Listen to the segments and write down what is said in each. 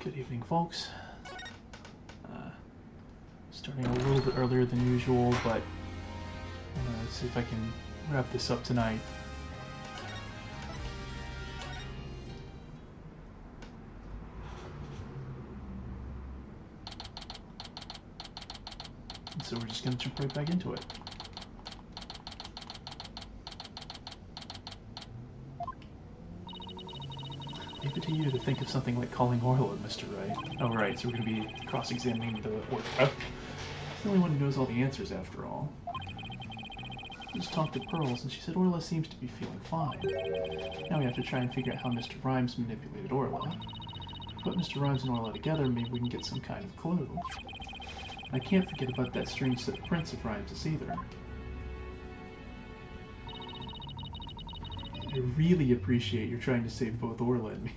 Good evening, folks. Starting a little bit earlier than usual, but let's see if I can wrap this up tonight. And so we're just going to jump right back into it. Leave it to you to think of something like calling Orla, Mr. Wright. Oh, right, so we're going to be cross-examining the Orca. The only one who knows all the answers, after all. I just talked to Pearls, and she said Orla seems to be feeling fine. Now we have to try and figure out how Mr. Rhymes manipulated Orla. Put Mr. Rhymes and Orla together, maybe we can get some kind of clue. I can't forget about that strange set of prints of Rhymes' either. I really appreciate you're trying to save both Orla and me.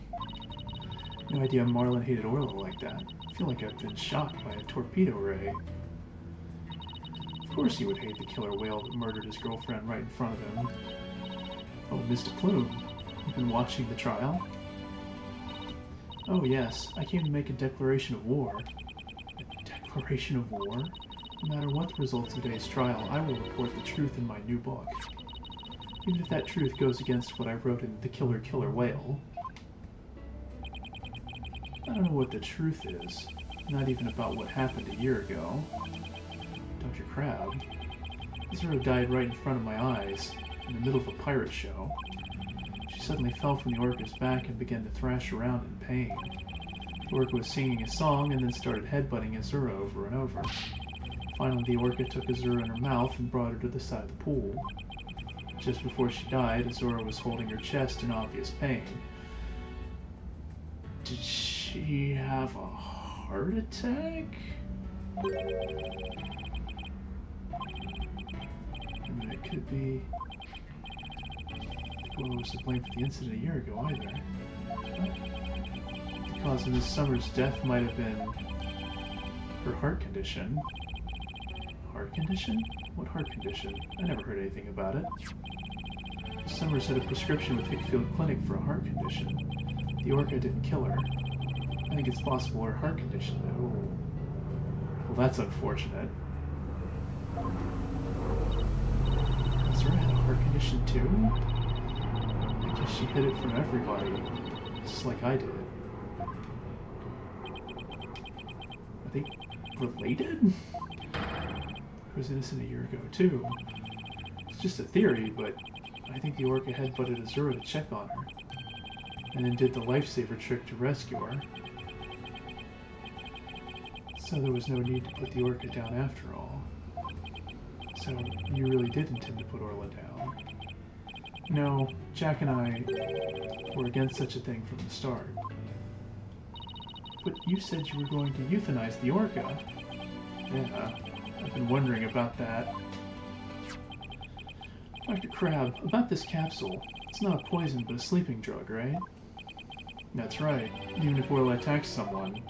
No idea Marlon hated Orla like that. I feel like I've been shot by a torpedo ray. Of course he would hate the killer whale that murdered his girlfriend right in front of him. Oh, Mr. Plume, you've been watching the trial? Oh yes, I came to make a declaration of war. A declaration of war? No matter what the results of today's trial, I will report the truth in my new book. Even if that truth goes against what I wrote in The Killer Whale. I don't know what the truth is. Not even about what happened a year ago. Dr. Crab. Zero died right in front of my eyes, in the middle of a pirate show. She suddenly fell from the orca's back and began to thrash around in pain. The orca was singing a song and then started headbutting Azura over and over. Finally, the orca took Azura in her mouth and brought her to the side of the pool. Just before she died, Azura was holding her chest in obvious pain. Did she have a heart attack? I mean, it could be... Well, was to blame for the incident a year ago either. The cause of Miss Summers' death might have been her heart condition. Heart condition? What heart condition? I never heard anything about it. Miss Summers had a prescription with Hickfield Clinic for a heart condition. The orca didn't kill her. I think it's possible her heart condition, though. Well, that's unfortunate. Azura had a heart condition, too? I guess she hid it from everybody, just like I did. Are they related? He was innocent a year ago, too. It's just a theory, but I think the orca headbutted Azura to check on her, and then did the lifesaver trick to rescue her. So there was no need to put the orca down after all. So you really did intend to put Orla down? No, Jack and I were against such a thing from the start. But you said you were going to euthanize the orca. Yeah, I've been wondering about that. Dr. Crab, about this capsule. It's not a poison, but a sleeping drug, right? That's right. Even if Orla attacks someone,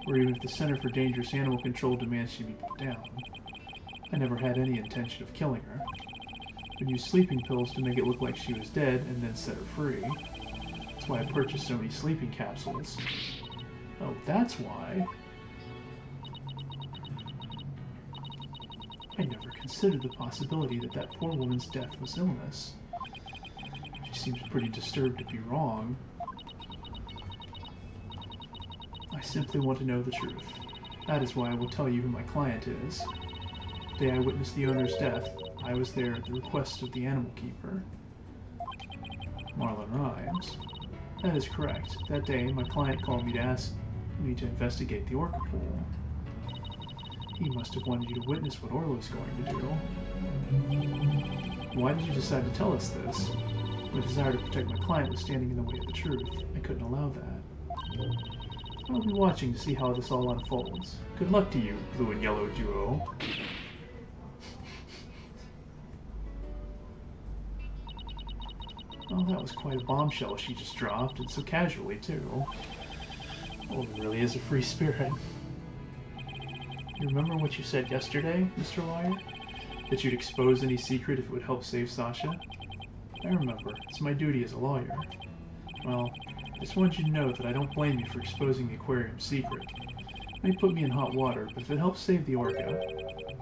or even if the Center for Dangerous Animal Control demands she be put down, I never had any intention of killing her. I'd use sleeping pills to make it look like she was dead and then set her free. That's why I purchased so many sleeping capsules. Oh, that's why. I never considered the possibility that that poor woman's death was illness. She seems pretty disturbed to be wrong. I simply want to know the truth. That is why I will tell you who my client is. The day I witnessed the owner's death, I was there at the request of the animal keeper. Marlon Rhymes. That is correct. That day, my client called me to ask me to investigate the orca pool. He must have wanted you to witness what Orla was going to do. Why did you decide to tell us this? My desire to protect my client was standing in the way of the truth. I couldn't allow that. I'll be watching to see how this all unfolds. Good luck to you, blue and yellow duo. Well, that was quite a bombshell she just dropped, and so casually, too. Olga really is a free spirit. You remember what you said yesterday, Mr. Lawyer? That you'd expose any secret if it would help save Sasha? I remember. It's my duty as a lawyer. Well, Just wanted you to know that I don't blame you for exposing the aquarium's secret. It may put me in hot water, but if it helps save the orca,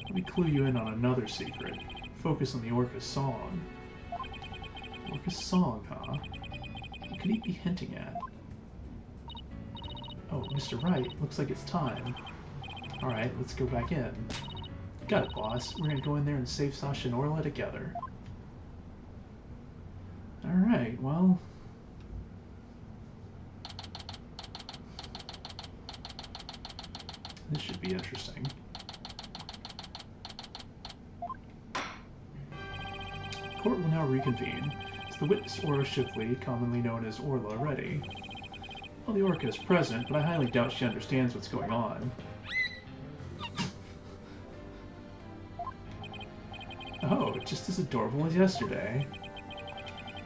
let me clue you in on another secret. Focus on the orca's song. Orca's song, huh? What could he be hinting at? Oh, Mr. Wright, looks like it's time. Alright, let's go back in. Got it, boss. We're gonna go in there and save Sasha and Orla together. Alright, well... this should be interesting. Court will now reconvene. Is the witness Orla Shipley, commonly known as Orla, ready? Well, the orca is present, but I highly doubt she understands what's going on. Oh, just as adorable as yesterday.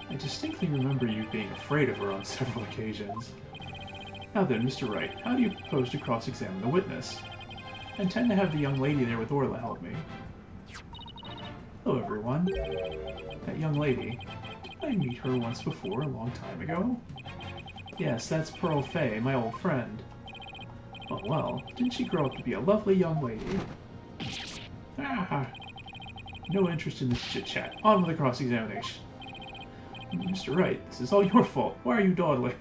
I distinctly remember you being afraid of her on several occasions. Now then, Mr. Wright, how do you propose to cross-examine the witness? I intend to have the young lady there with Orla help me. Hello, everyone. That young lady, did I meet her once before, a long time ago? Yes, that's Pearl Fay, my old friend. Oh, well, didn't she grow up to be a lovely young lady? Ah, no interest in this chit-chat. On with the cross-examination. Mr. Wright, this is all your fault. Why are you dawdling?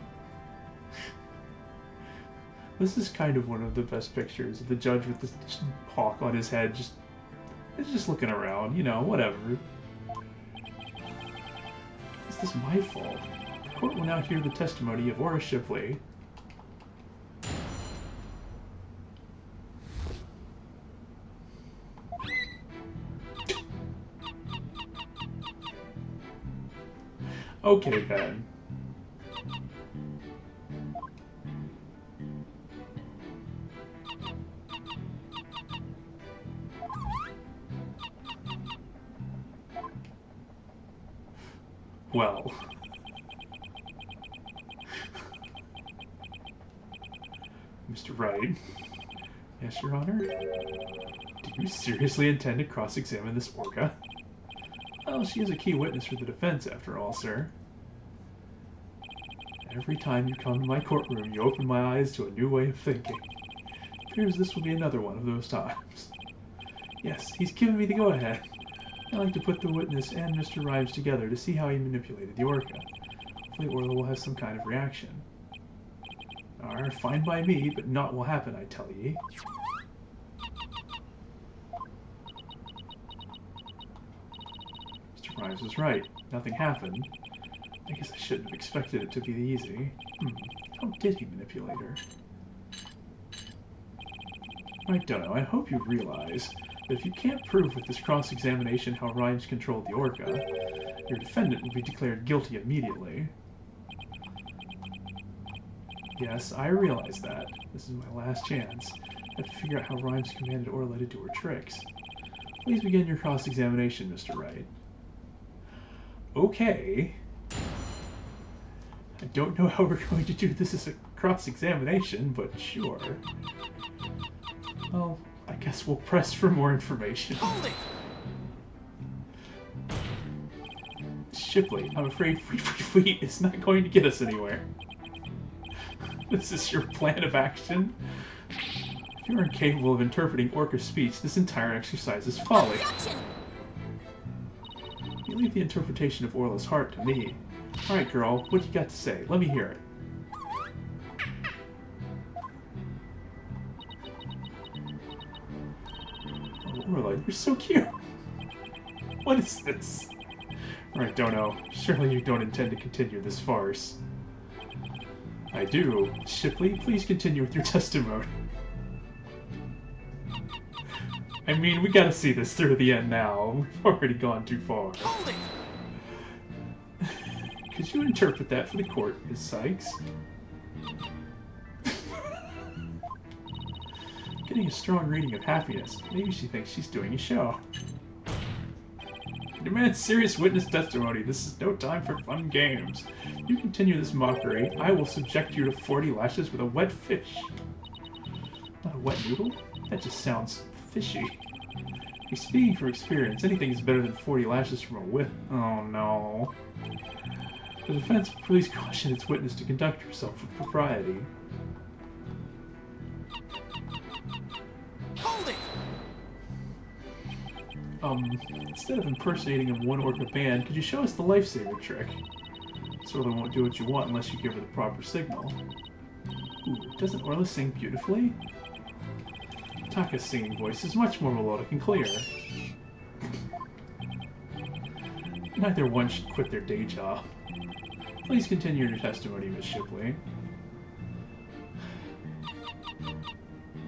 This is kind of one of the best pictures of the judge with this hawk on his head, just looking around, you know, whatever. Is this my fault? The court will now hear the testimony of Orla Shipley. Okay, then. Well. Mr. Wright. Yes, Your Honor? Do you seriously intend to cross-examine this orca? Well, she is a key witness for the defense, after all, sir. Every time you come to my courtroom, you open my eyes to a new way of thinking. It appears this will be another one of those times. Yes, he's given me the go-ahead. I like to put the witness and Mr. Rives together to see how he manipulated the orca. Hopefully Orla will have some kind of reaction. Fine by me, but naught will happen, I tell ye. Mr. Rives was right. Nothing happened. I guess I shouldn't have expected it to be easy. How did he manipulate her? I don't know. I hope you realize that if you can't prove with this cross-examination how Rives controlled the orca, your defendant will be declared guilty immediately. Yes, I realize that. This is my last chance. I have to figure out how Rives commanded Orla to do her tricks. Please begin your cross-examination, Mr. Wright. Okay. I don't know how we're going to do this as a cross-examination, but sure. Well, I guess we'll press for more information. Hold it! Shipley, I'm afraid Fleet is not going to get us anywhere. This is your plan of action? If you're incapable of interpreting orca speech, this entire exercise is folly. You leave the interpretation of Orla's heart to me. Alright, girl, what you got to say? Let me hear it. Oh, Orla, you're so cute! What is this? Alright, Dono, surely you don't intend to continue this farce. I do. Shipley, please continue with your testimony. I mean, we gotta see this through to the end now. We've already gone too far. Hold it! Could you interpret that for the court, Miss Sykes? Getting a strong reading of happiness. Maybe she thinks she's doing a show. Demand serious witness testimony. This is no time for fun games. You continue this mockery, I will subject you to 40 lashes with a wet fish. Not a wet noodle? That just sounds fishy. Speaking from experience, anything is better than 40 lashes from a whip. Oh no. The defense please caution its witness to conduct herself with propriety. Hold it! Instead of impersonating a one-orca band, could you show us the lifesaver trick? Sorla won't do what you want unless you give her the proper signal. Ooh, doesn't Orla sing beautifully? Taka's singing voice is much more melodic and clear. Neither one should quit their day job. Please continue your testimony, Miss Shipley.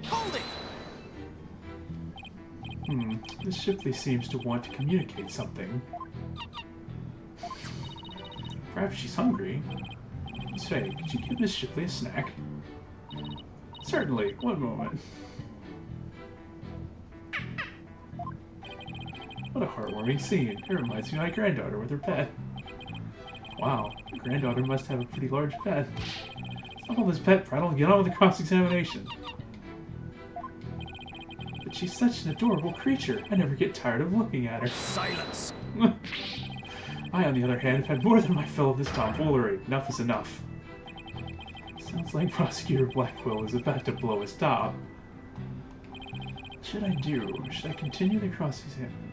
Hold it! Miss Shipley seems to want to communicate something. Perhaps she's hungry. Say, could you give Miss Shipley a snack? Certainly. One moment. What a heartwarming scene. It reminds me of my granddaughter with her pet. Wow, your granddaughter must have a pretty large pet. Stop all this pet prattle and get on with the cross-examination. But she's such an adorable creature. I never get tired of looking at her. Silence! I, on the other hand, have had more than my fill of this tomfoolery. Enough is enough. Sounds like Prosecutor Blackwell is about to blow his top. What should I do? Should I continue the cross-examination?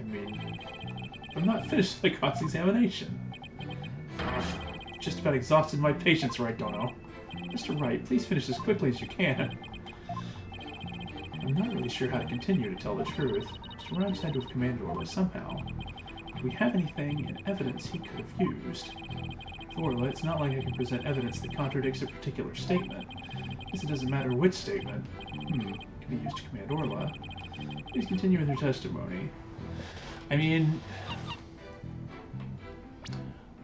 I mean, I'm not finished with the cross-examination. Just about exhausted my patience, right, Dono? Mr. Wright, please finish as quickly as you can. I'm not really sure how to continue, to tell the truth. Mr. Rhymes had to have commanded Orla somehow. Do we have anything in evidence he could have used? With Orla, it's not like I can present evidence that contradicts a particular statement. I guess it doesn't matter which statement. Can be used to command Orla. Please continue with your testimony. I mean...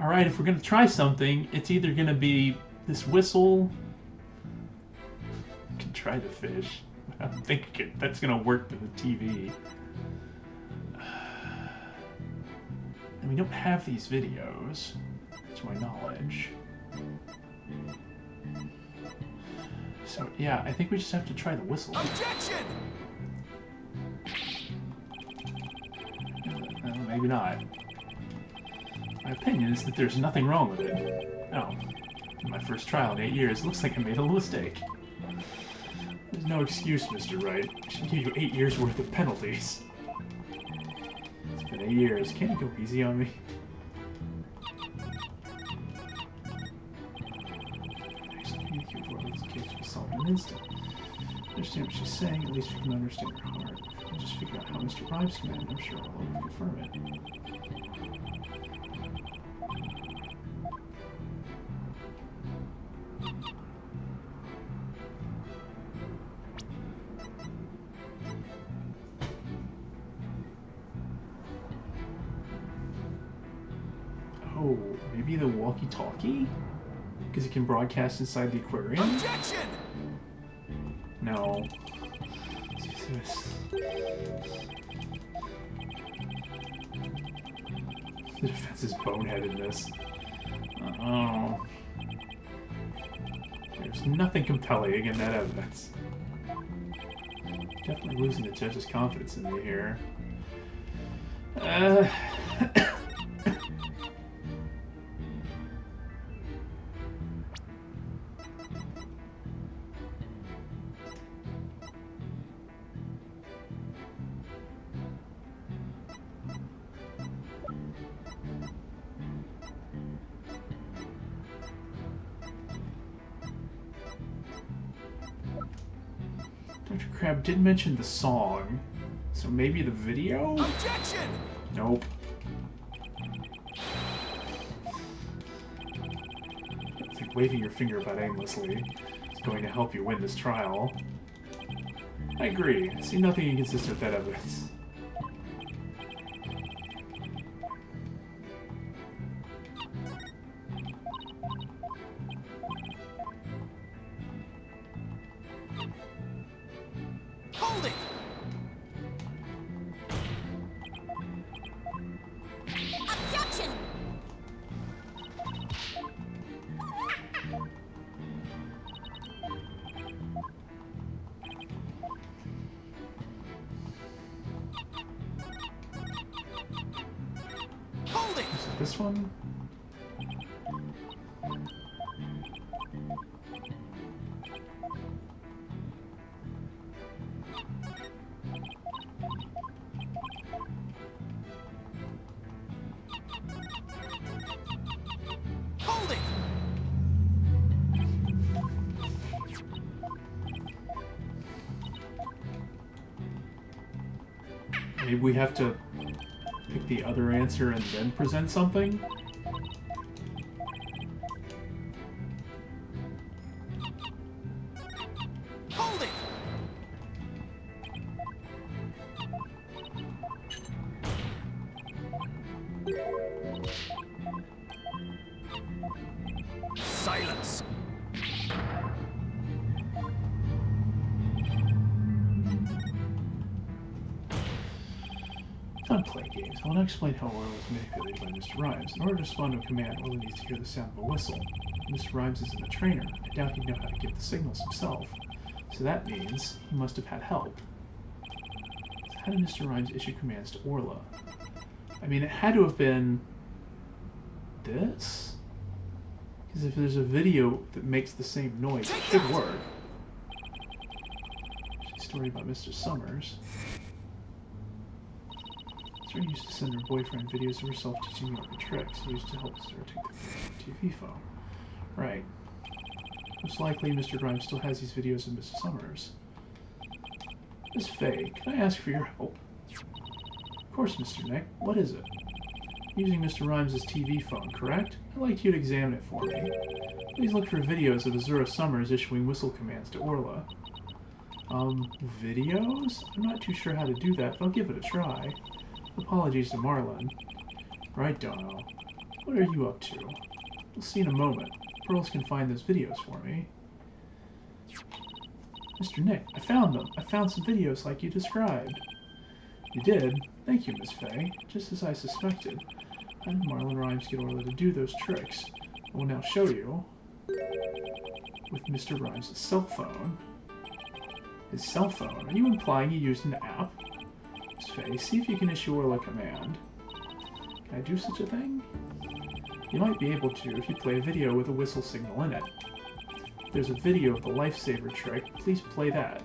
Alright, if we're going to try something, it's either going to be this whistle... I can try the fish. I don't think that's going to work with the TV. And we don't have these videos, to my knowledge. So, yeah, I think we just have to try the whistle. Objection! Maybe not. My opinion is that there's nothing wrong with it. No. In my first trial in 8 years, it looks like I made a little mistake. There's no excuse, Mr. Wright. I should give you 8 years worth of penalties. It's been 8 years. Can't you go easy on me? Actually, you can avoid this case will solve in an instant. Understand what she's saying, at least we can understand her heart. If we just figure out how Mr. Rhymes commanded, I'm sure all will confirm it. Oh, maybe the walkie-talkie? Because it can broadcast inside the aquarium? Objection! No. The defense is boneheaded in this. Oh. There's nothing compelling in that evidence. Definitely losing the judge's confidence in me here. Dr. Crab did mention the song, so maybe the video? Objection! Nope. I think waving your finger about aimlessly is going to help you win this trial. I agree. I see nothing inconsistent with that evidence. Hold it! Objection! Hold it! Is it this one? Maybe we have to pick the other answer and then present something? Hold it! Silence! Don't play games. I want to explain how Orla is manipulated by Mr. Rhymes. In order to respond to a command, Orla needs to hear the sound of a whistle. Mr. Rhymes isn't a trainer. I doubt he'd know how to give the signals himself. So that means he must have had help. So how did Mr. Rhymes issue commands to Orla? I mean, it had to have been this? Because if there's a video that makes the same noise, it should work. She's a story about Mr. Summers. Sarah used to send her boyfriend videos of herself teaching York tricks. He used to help Sarah take the TV phone. Right. Most likely, Mr. Grimes still has these videos of Mrs. Summers. Miss Faye, can I ask for your help? Of course, Mr. Nick. What is it? Using Mr. Rhymes' TV phone, correct? I'd like you to examine it for me. Please look for videos of Azura Summers issuing whistle commands to Orla. Videos? I'm not too sure how to do that, but I'll give it a try. Apologies to Marlon. Right, Dono. What are you up to? We'll see in a moment. Pearls can find those videos for me. Mr. Nick, I found them. I found some videos like you described. You did? Thank you, Miss Faye. Just as I suspected. How did Marlon Rhymes get Orla to do those tricks? I will now show you. With Mr. Rhymes' cell phone. His cell phone? Are you implying he used an app? Miss Faye, see if you can issue Orla a command. Can I do such a thing? You might be able to if you play a video with a whistle signal in it. If there's a video of the lifesaver trick, please play that.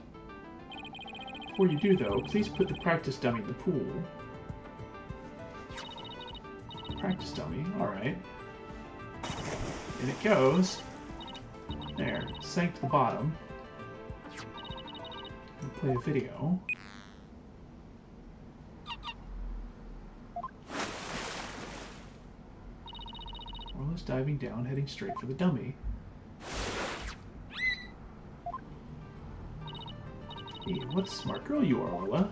Before you do, though, please put the practice dummy in the pool. Practice dummy, alright. In it goes. There, sank to the bottom. And play a video. Orla's diving down, heading straight for the dummy. Hey, what a smart girl you are, Orla.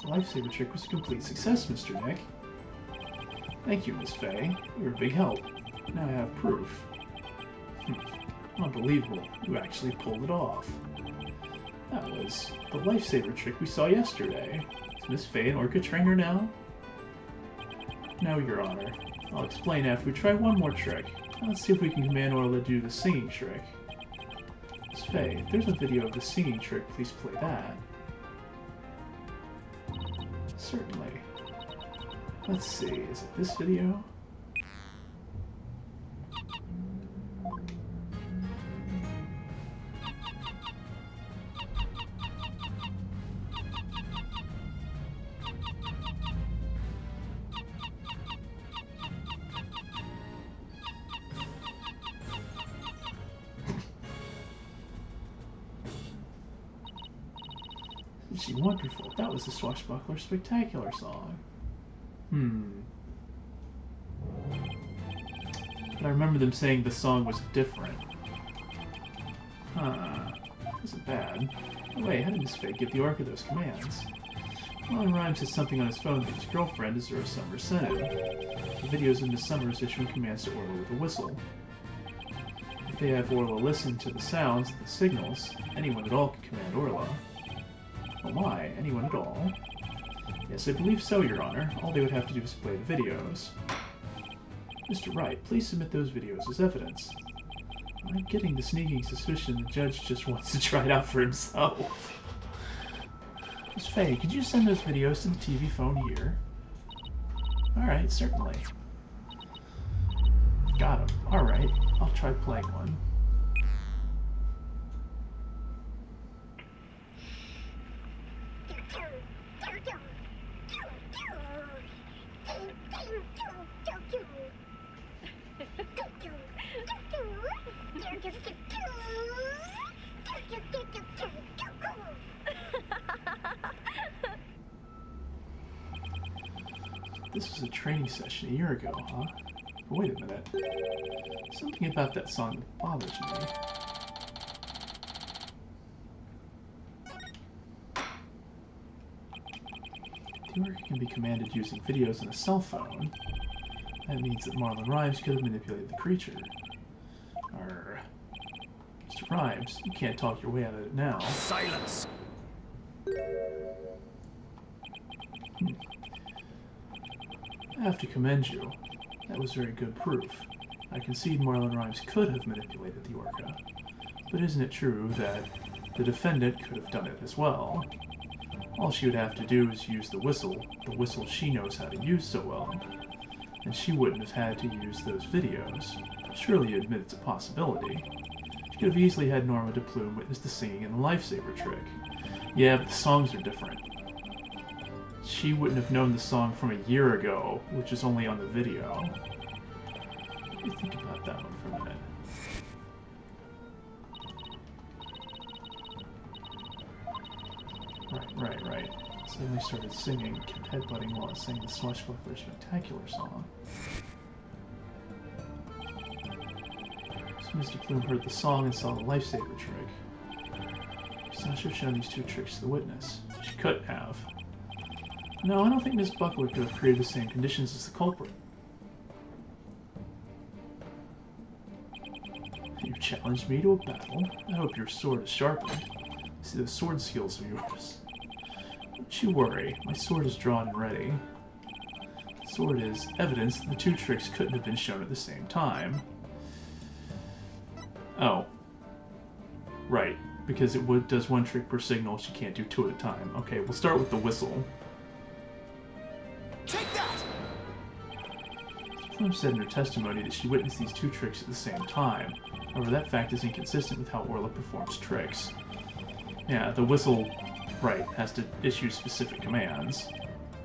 The lifesaver trick was a complete success, Mr. Nick. Thank you, Miss Faye. You're a big help. Now I have proof. Unbelievable. You actually pulled it off. That was the lifesaver trick we saw yesterday. Is Miss Faye an Orca trainer now? No, Your Honor. I'll explain after we try one more trick. Let's see if we can command Orla to do the singing trick. Miss Faye, if there's a video of the singing trick, please play that. Certainly. Let's see, is it this video? Gee, wonderful. That was the Swashbuckler Spectacular song. But I remember them saying the song was different. Huh. Wasn't bad. Oh, wait, how did Miss Faye get the Orca those commands? Marlon Rhymes has something on his phone that his girlfriend, Azura Summers, sent him. The videos of Miss Summers issuing commands to Orla with a whistle. If they have Orla listen to the sounds, the signals, anyone at all can command Orla. Oh my, anyone at all? Yes, I believe so, Your Honor. All they would have to do is play the videos. Mr. Wright, please submit those videos as evidence. I'm getting the sneaking suspicion the judge just wants to try it out for himself. Miss Faye, could you send those videos to the TV phone here? Alright, certainly. Got him. Alright, I'll try playing one. This was a training session a year ago, huh? But wait a minute. Something about that song that bothers me. The orca can be commanded using videos on a cell phone. That means that Marlon Rhymes could have manipulated the creature. Mr. Rhymes, you can't talk your way out of it now. Silence! I have to commend you. That was very good proof. I concede Marlon Rhymes could have manipulated the orca. But isn't it true that the defendant could have done it as well? All she would have to do is use the whistle she knows how to use so well. And she wouldn't have had to use those videos. Surely you admit it's a possibility. She could have easily had Norma de Plume witness the singing and the lifesaver trick. Yeah, but the songs are different. She wouldn't have known the song from a year ago, which is only on the video. What do you think about that one for a minute? Right. Suddenly started singing, kept headbutting while it sang the Swashbuckler Spectacular song. So Mr. Plume heard the song and saw the lifesaver trick. She's not sure shown these two tricks to the witness. She couldn't have. No, I don't think Miss Buckler could have created the same conditions as the culprit. You challenged me to a battle. I hope your sword is sharpened. See those sword skills of yours. Don't you worry, my sword is drawn and ready. The sword is evidence that the two tricks couldn't have been shown at the same time. Oh. Right, because it does one trick per signal, she can't do two at a time. Okay, we'll start with the whistle. Take that! Plume said in her testimony that she witnessed these two tricks at the same time. However, that fact is inconsistent with how Orla performs tricks. Yeah, the whistle, right, has to issue specific commands.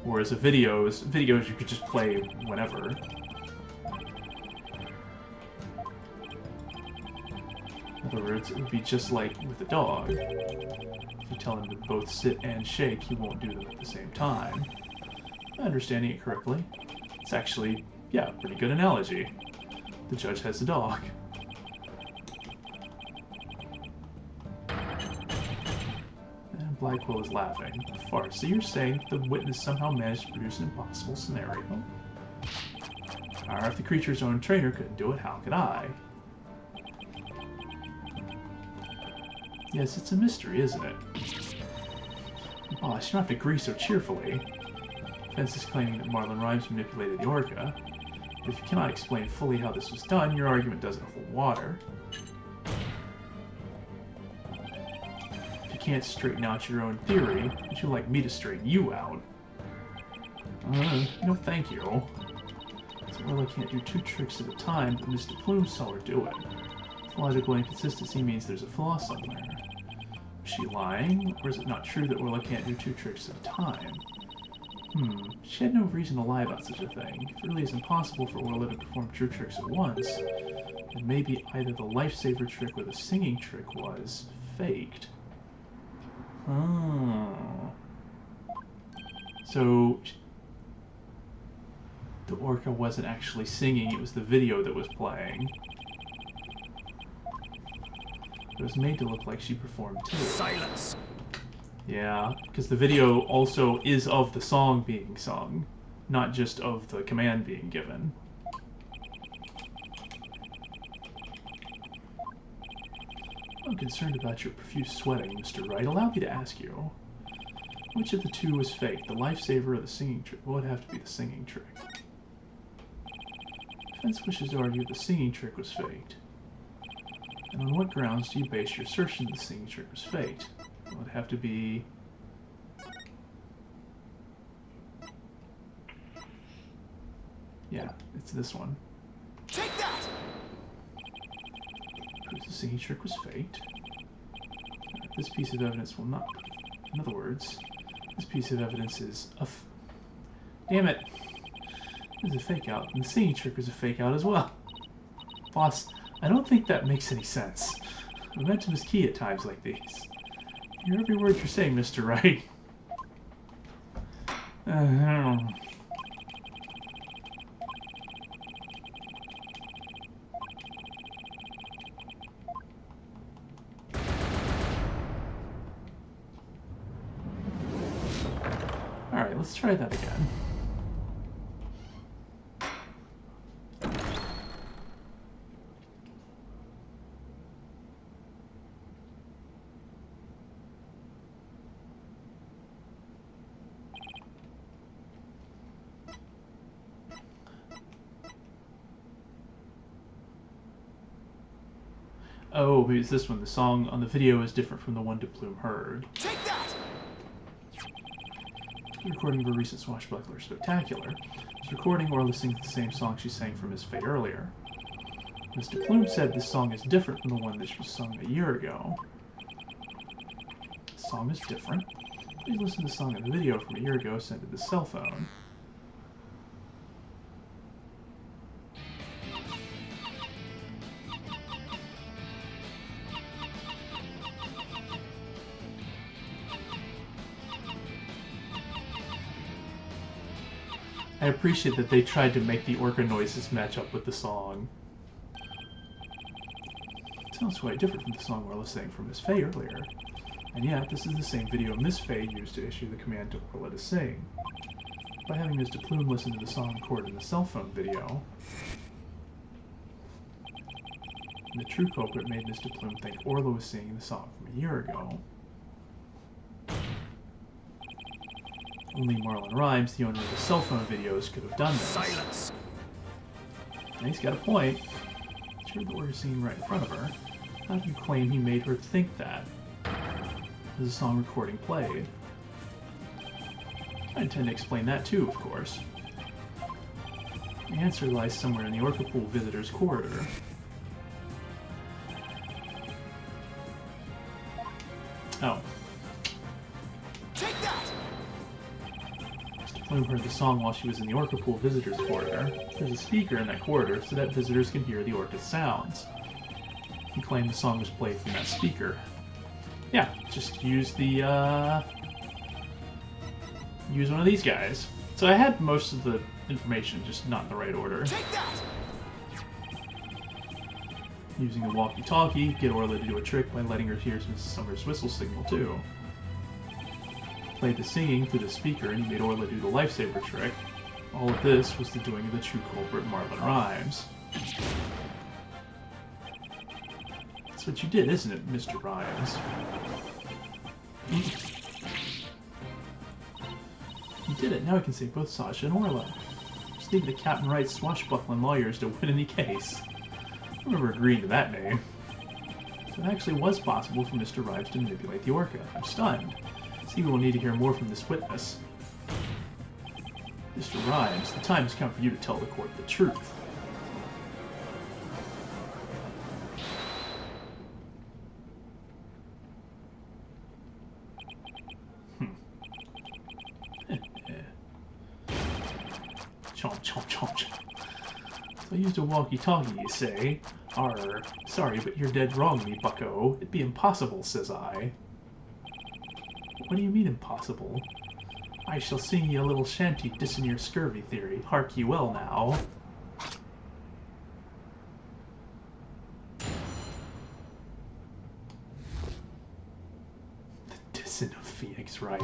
Whereas the videos you could just play whenever. In other words, it would be just like with a dog. If you tell him to both sit and shake, he won't do them at the same time. Understanding it correctly, it's actually, yeah, a pretty good analogy. The judge has a dog. And Blackwell is laughing. Farce. So you're saying the witness somehow managed to produce an impossible scenario? Or if the creature's own trainer couldn't do it, how could I? Yes, it's a mystery, isn't it? Boss, you don't have to agree so cheerfully. Defense is claiming that Marlon Rhymes manipulated the orca. But if you cannot explain fully how this was done, your argument doesn't hold water. If you can't straighten out your own theory, would you like me to straighten you out? No thank you. So Orla can't do two tricks at a time, but Mr. Plume saw her do it. Logical inconsistency means there's a flaw somewhere. Is she lying, or is it not true that Orla can't do two tricks at a time? She had no reason to lie about such a thing. If it really is impossible for Orla to perform two tricks at once, then maybe either the lifesaver trick or the singing trick was faked. Oh. So the orca wasn't actually singing, it was the video that was playing. It was made to look like she performed too. Silence! Yeah, because the video also is of the song being sung, not just of the command being given. I'm concerned about your profuse sweating, Mr. Wright. Allow me to ask you, which of the two was fake, the lifesaver or the singing trick? Well, it would have to be the singing trick. Defense wishes to argue the singing trick was faked. And on what grounds do you base your assertion that the singing trick was faked? Well, it would have to be... Yeah, it's this one. Take that! Proves the singing trick was faked. This piece of evidence will not... In other words, this piece of evidence is a... Damn it! This is a fake out, and the singing trick was a fake out as well. Boss, I don't think that makes any sense. Momentum is key at times like these. Hear every word you're saying, Mr. Wright. try that again. Oh, maybe it's this one. The song on the video is different from the one Plume heard. Take that! The recording of a recent Swashbuckler Spectacular. This recording or listening to the same song she sang for Miss Faye earlier. Mr. Plume said this song is different from the one that she sung a year ago. The song is different. Please listen to the song in the video from a year ago sent to the cell phone. I appreciate that they tried to make the orca noises match up with the song. It sounds quite different from the song Orla sang for Miss Faye earlier. And yet, this is the same video Miss Faye used to issue the command to Orla to sing. By having Mr. Plume listen to the song recorded in the cell phone video, the true culprit made Mr. Plume think Orla was singing the song from a year ago. Only Marlon Rhymes, the owner of the cell phone videos, could have done this. Silence! And he's got a point. She heard the order singing right in front of her. How do you claim he made her think that? As the song recording played. I intend to explain that too, of course. The answer lies somewhere in the Orca Pool visitors' corridor. Oh. Take that! Plume heard the song while she was in the Orca Pool visitors' corridor. There's a speaker in that corridor so that visitors can hear the orca's sounds. He claimed the song was played from that speaker. Yeah, just use the, use one of these guys. So I had most of the information, just not in the right order. Take that! Using the walkie-talkie, get Orla to do a trick by letting her hear Mrs. Summers' whistle signal, too. Played the singing through the speaker and he made Orla do the lifesaver trick. All of this was the doing of the true culprit Marlon Rhymes. That's what you did, isn't it, Mr. Rhymes? You did it. Now I can save both Sasha and Orla. Just need the Captain Wright's swashbuckling lawyers to win any case. I remember agreeing to that name. So it actually was possible for Mr. Rhymes to manipulate the orca. I'm stunned. See, we will need to hear more from this witness. Mr. Rhymes, the time has come for you to tell the court the truth. Chomp, chomp, chomp, chomp. So I used a walkie-talkie, you say? Arr, sorry, but you're dead wrong, me bucko. It'd be impossible, says I. What do you mean impossible? I shall sing ye a little shanty dissing your scurvy theory. Hark ye well now. The dissing of Phoenix Wright.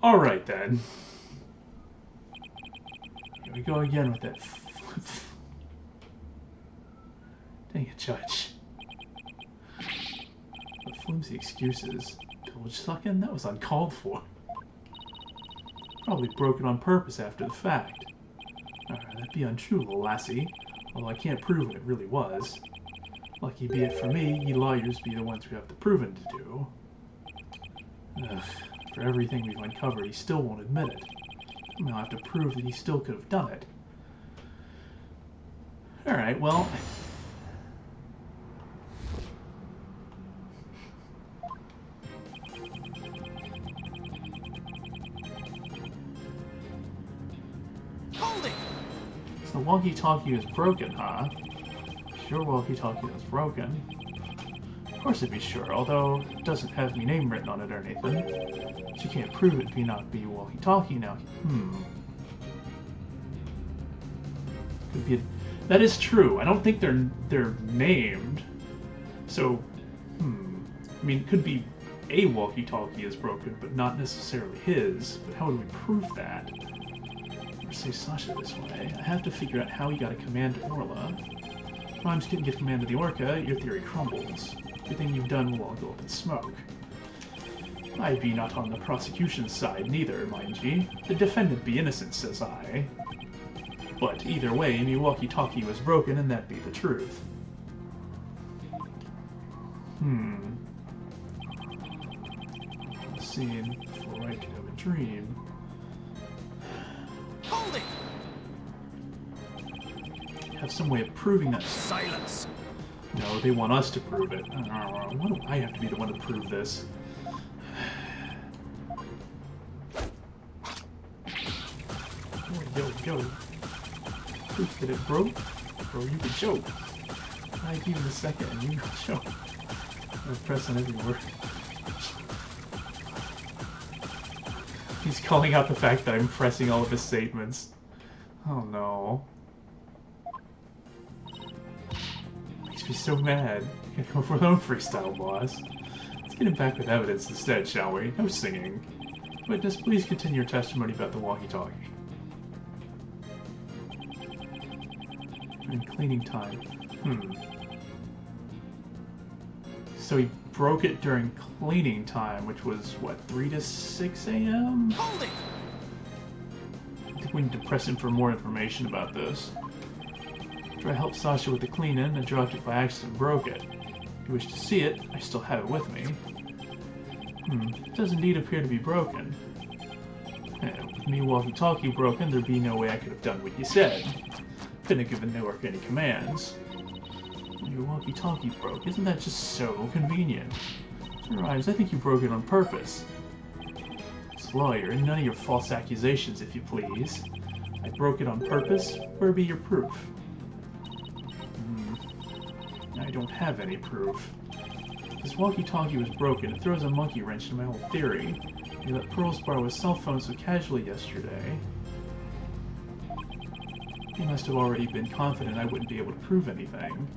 Alright then. Here we go again with that. Dang it, Judge. What flimsy excuses. Bilge sucking? That was uncalled for. Probably broken on purpose after the fact. That'd be untrue, little lassie. Although I can't prove what it really was. Lucky be it for me, ye lawyers be the ones who have the proving to do. Ugh. For everything we've uncovered, he still won't admit it. I'll have to prove that he still could have done it. Alright, well... Holding! So the walkie-talkie is broken, huh? Your walkie-talkie is broken. Of course it'd be sure, although it doesn't have any name written on it or anything. But you can't prove it be not be walkie-talkie now. Could be that is true. I don't think they're named. So, I mean, it could be a walkie-talkie is broken, but not necessarily his. But how would we prove that? Or say Sasha this way. I have to figure out how he got a command to Orla. If Rhymes couldn't get command to the Orca, your theory crumbles. Everything you've done will all go up in smoke. I be not on the prosecution's side, neither, mind ye. The defendant be innocent, says I. But either way, me walkie-talkie was broken, and that be the truth. Scene before I could have a dream. Hold it! Have some way of proving that. Silence! No, they want us to prove it. Why do I have to be the one to prove this? Go. Proof that it broke? Bro, you could joke. I give it a second and you could joke. I'm pressing every word. He's calling out the fact that I'm pressing all of his statements. Oh no. Makes me so mad. I gotta go for our own freestyle, boss. Let's get him back with evidence instead, shall we? No singing. Witness, please continue your testimony about the walkie-talkie. And cleaning time. So he broke it during cleaning time, which was, what, 3 to 6 a.m.? Hold it! I think we need to press him for more information about this. After I helped Sasha with the cleaning, I dropped it by accident and broke it. If you wish to see it, I still have it with me. It does indeed appear to be broken. With me walkie-talkie broken, there'd be no way I could have done what you said. Couldn't have given Newark any commands. Your walkie-talkie broke. Isn't that just so convenient? Rhymes, I think you broke it on purpose. This lawyer, and none of your false accusations, if you please. I broke it on purpose. Where be your proof? I don't have any proof. This walkie-talkie was broken. It throws a monkey wrench in my whole theory. You let Pearls borrow his cell phone so casually yesterday. He must have already been confident I wouldn't be able to prove anything.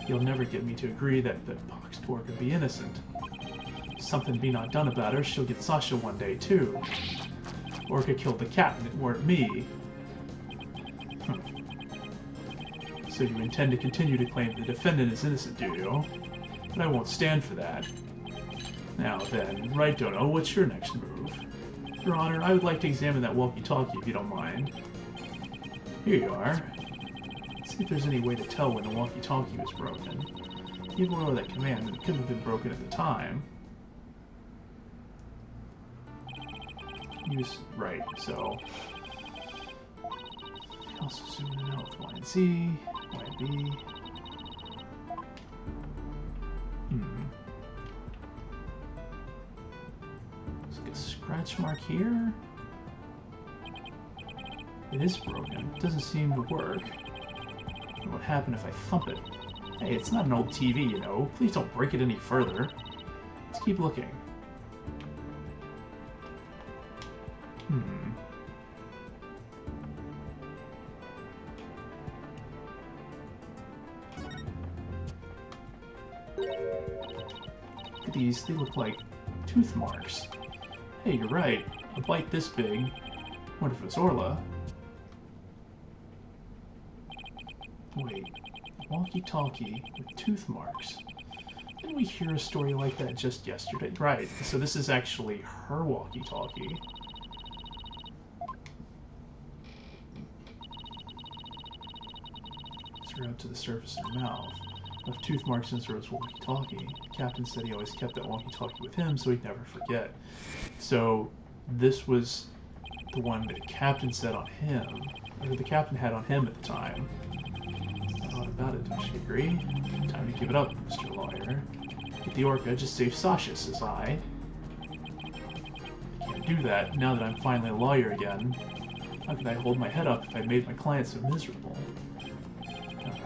He'll never get me to agree that poxed Orca could be innocent. If something be not done about her, she'll get Sasha one day, too. Orca killed the captain, it weren't me. So you intend to continue to claim the defendant is innocent, do you? But I won't stand for that. Now then, right, Dono, what's your next move? Your Honor, I would like to examine that walkie-talkie if you don't mind. Here you are. Let's see if there's any way to tell when the walkie-talkie was broken. Give Orla that command, and it couldn't have been broken at the time. Use right, so also zoom in out with Y and Z, Y and B. There's like a scratch mark here. It is broken. It doesn't seem to work. What would happen if I thump it? Hey, it's not an old TV, you know. Please don't break it any further. Let's keep looking. Look at these. They look like tooth marks. Hey, you're right. A bite this big. What if it's Orla? Wait, walkie-talkie with tooth marks. Didn't we hear a story like that just yesterday? Right, so this is actually her walkie-talkie. Threw out to the surface of her mouth. Left tooth marks in Zoro's walkie-talkie. Captain said he always kept that walkie-talkie with him so he'd never forget. So this was the one that the Captain said on him, or the Captain had on him at the time. Thought about it, don't you agree? Time to give it up, Mr. Lawyer. Get the Orca, just save Sasha, says I. Can't do that now that I'm finally a lawyer again. How could I hold my head up if I made my client so miserable?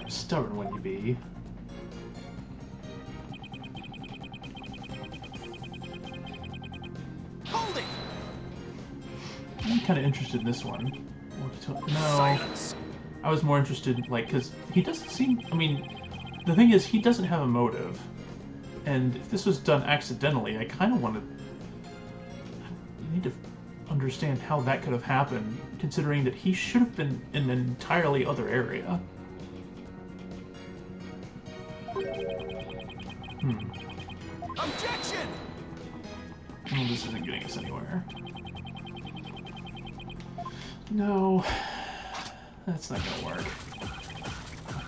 Stubborn when you be. kind of interested in this one. No, Silence. I was more interested, like, because he doesn't seem... I mean, the thing is, he doesn't have a motive. And if this was done accidentally, I kind of want to... I need to understand how that could have happened, considering that he should have been in an entirely other area. Objection! Well, this isn't getting us anywhere. No, that's not gonna work.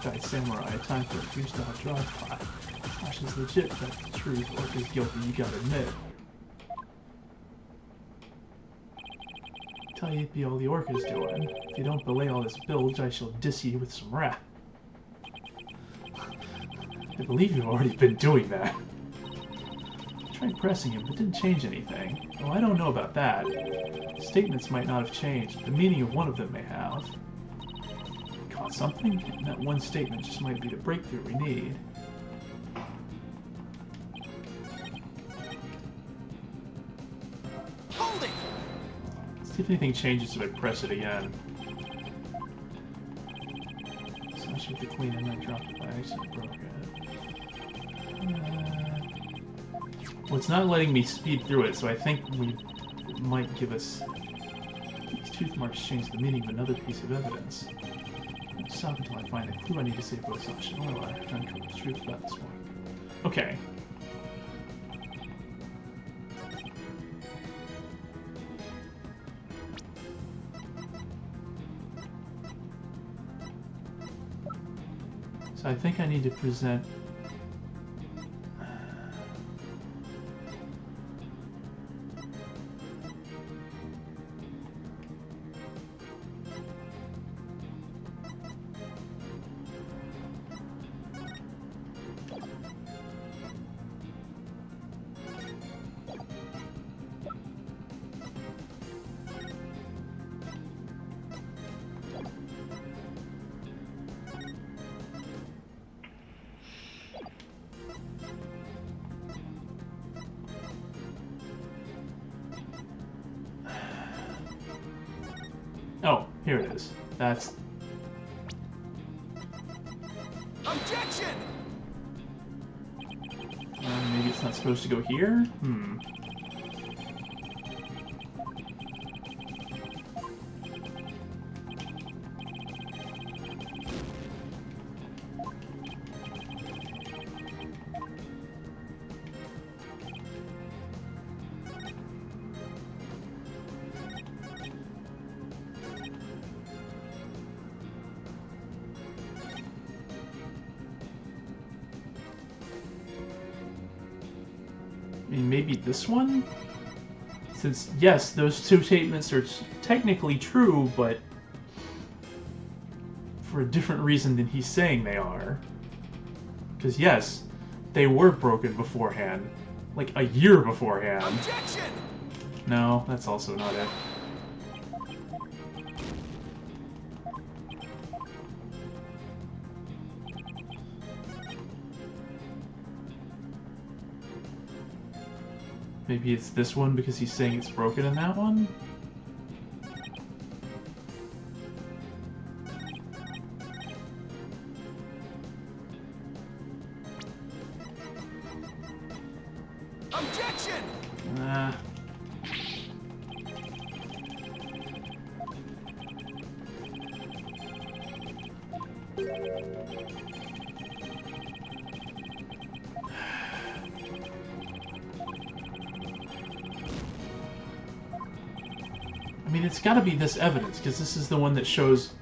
Guy Samurai, time for a freestyle drive-by. Flash is legit, that's the truth. Orca's guilty, you gotta admit. Tell you it be all the Orca's doing. If you don't belay all this bilge, I shall diss you with some rap. I believe you've already been doing that. I tried pressing him, but didn't change anything. Oh, I don't know about that. Statements might not have changed, the meaning of one of them may have. Caught something? And that one statement just might be the breakthrough we need. Holding! See if anything changes if I press it again. Smash with the queen and then drop it by accident, broke it. Well, it's not letting me speed through it, so I think it might give us... These tooth marks change the meaning of another piece of evidence. I'll stop until I find the clue I need to save both Sasha and Orla. I'm trying to cover the truth about this one. Okay. So I think I need to present... Oh, here it is. That's... Objection! maybe it's not supposed to go here? I mean, maybe this one? Since, yes, those two statements are technically true, but for a different reason than he's saying they are. Because, yes, they were broken beforehand. Like, a year beforehand. Objection! No, that's also not it. Maybe it's this one because he's saying it's broken in that one? Objection! I mean, it's gotta be this evidence, because this is the one that shows...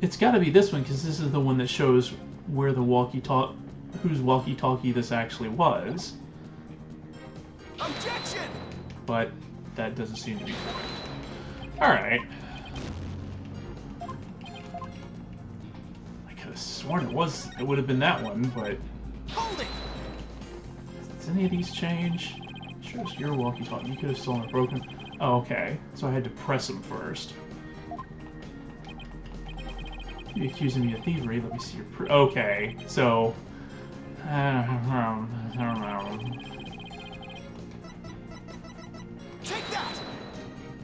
It's gotta be this one, because this is the one that shows where the walkie-talkie... whose walkie-talkie this actually was. Objection! But that doesn't seem to be correct. Alright. I could have sworn it would have been that one, but... Holding! Does any of these change? Sure, it's your walkie-talkie. You could have stolen a broken... Oh, okay. So I had to press them first. You accusing me of thievery? Let me see your proof. Okay, so. Take that!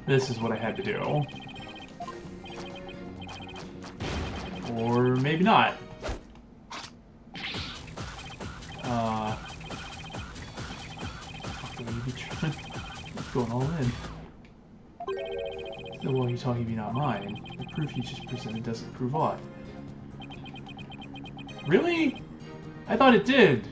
This is what I had to do. Or maybe not. Going all in. The walkie-talkie be not mine. The proof you just presented doesn't prove aught. Really? I thought it did.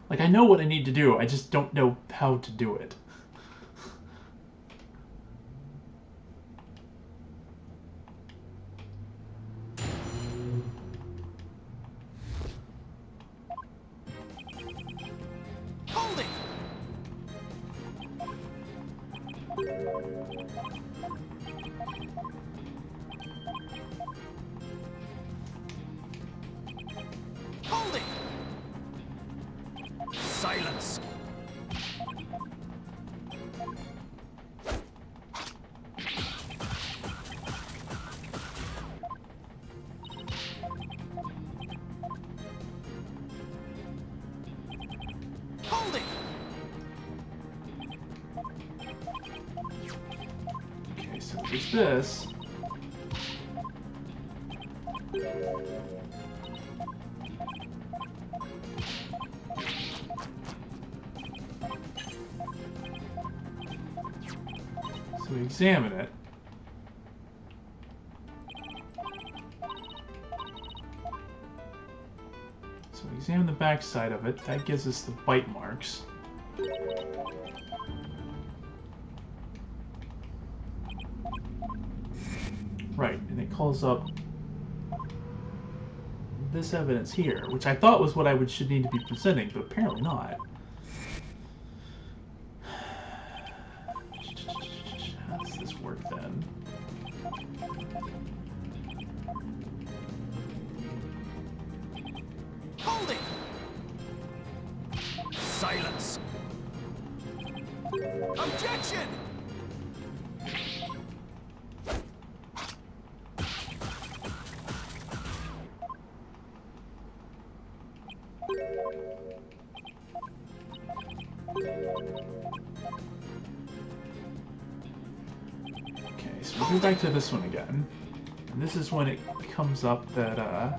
Like, I know what I need to do, I just don't know how to do it. Holding! Holding! Silence! Holding! Okay, so there's this. So we examine it. So we examine the back side of it. That gives us the bite marks. Right, and it calls up this evidence here, which I thought was what I should need to be presenting, but apparently not. How does this work then? Holding! Silence! Objection! Okay, so we'll go back to this one again. And this is when it comes up that, well,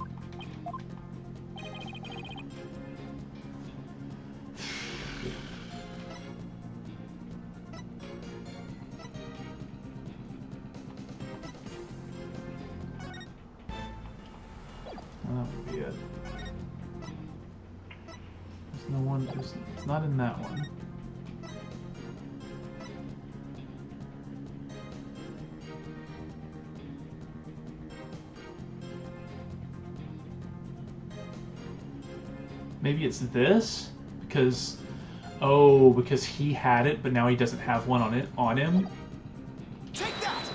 that would be it. There's no one, it's not in that one. Maybe it's this? Because, oh, because he had it, but now he doesn't have one on him? Take that!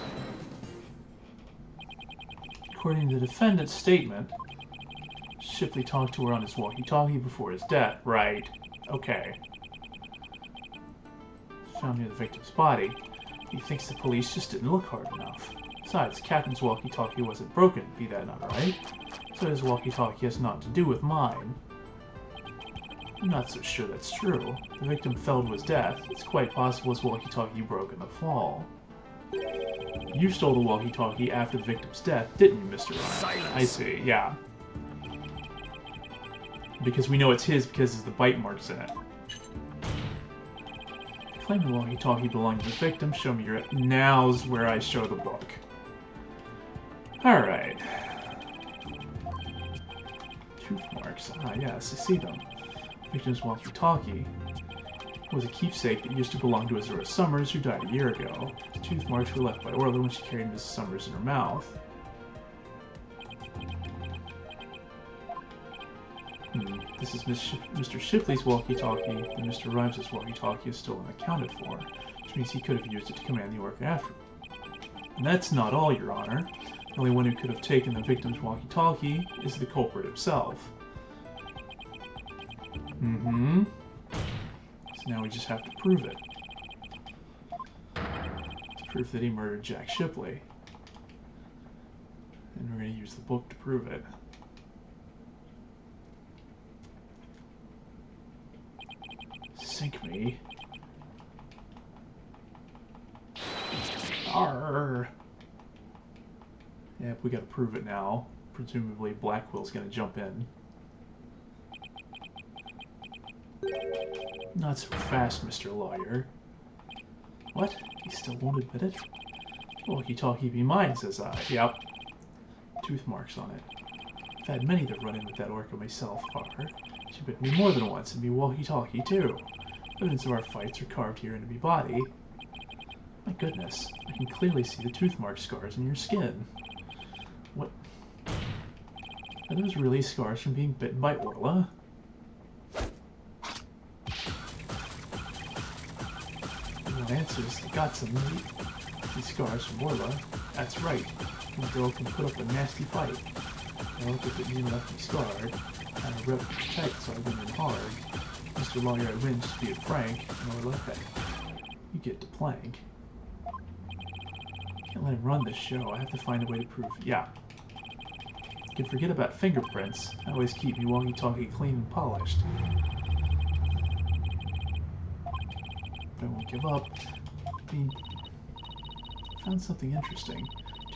According to the defendant's statement, Shipley talked to her on his walkie-talkie before his death. Right. Okay. Found near the victim's body. He thinks the police just didn't look hard enough. Besides, Captain's walkie-talkie wasn't broken, be that not right? So his walkie-talkie has naught to do with mine. I'm not so sure that's true. The victim fell to his death. It's quite possible his walkie-talkie broke in the fall. You stole the walkie-talkie after the victim's death, didn't you, Mr. Ryan? Silence. I see, yeah. Because we know it's his because of the bite marks in it. Claim the walkie-talkie belonged to the victim. Show me your... Now's where I show the book. Alright. Tooth marks. Ah, yes, I see them. Victim's walkie-talkie was a keepsake that used to belong to Azura Summers, who died a year ago. The tooth marks were left by Orla when she carried Mrs. Summers in her mouth. This is Mr. Shipley's walkie-talkie, and Mr. Rhymes' walkie-talkie is still unaccounted for, which means he could have used it to command the Orca after. And that's not all, Your Honor. The only one who could have taken the victim's walkie-talkie is the culprit himself. Mm-hmm. So now we just have to prove it. Proof that he murdered Jack Shipley. And we're going to use the book to prove it. Sink me. Arr! Yep, we gotta prove it now. Presumably Blackwell's gonna jump in. Not so fast, Mr. Lawyer. What? He still won't admit it? Walkie-talkie be mine, says I. Yep. Tooth marks on it. I've had many that run in with that orca myself, Parker. She bit me more than once, and me walkie-talkie, too. Evidence of our fights are carved here into me body. My goodness, I can clearly see the tooth mark scars in your skin. What? Are those really scars from being bitten by Orla? The answer is the got some meat. These scars from Orla. That's right. The girl can put up a nasty fight. I looked at me and left me scarred. I had a rep to protect, so I went in hard. Mr. Lawyer, I win just to be frank. And Orla, heck, you get to plank. Can't let him run this show. I have to find a way to prove. Yeah. You can forget about fingerprints. I always keep me walkie-talkie clean and polished. But I won't give up. I found something interesting.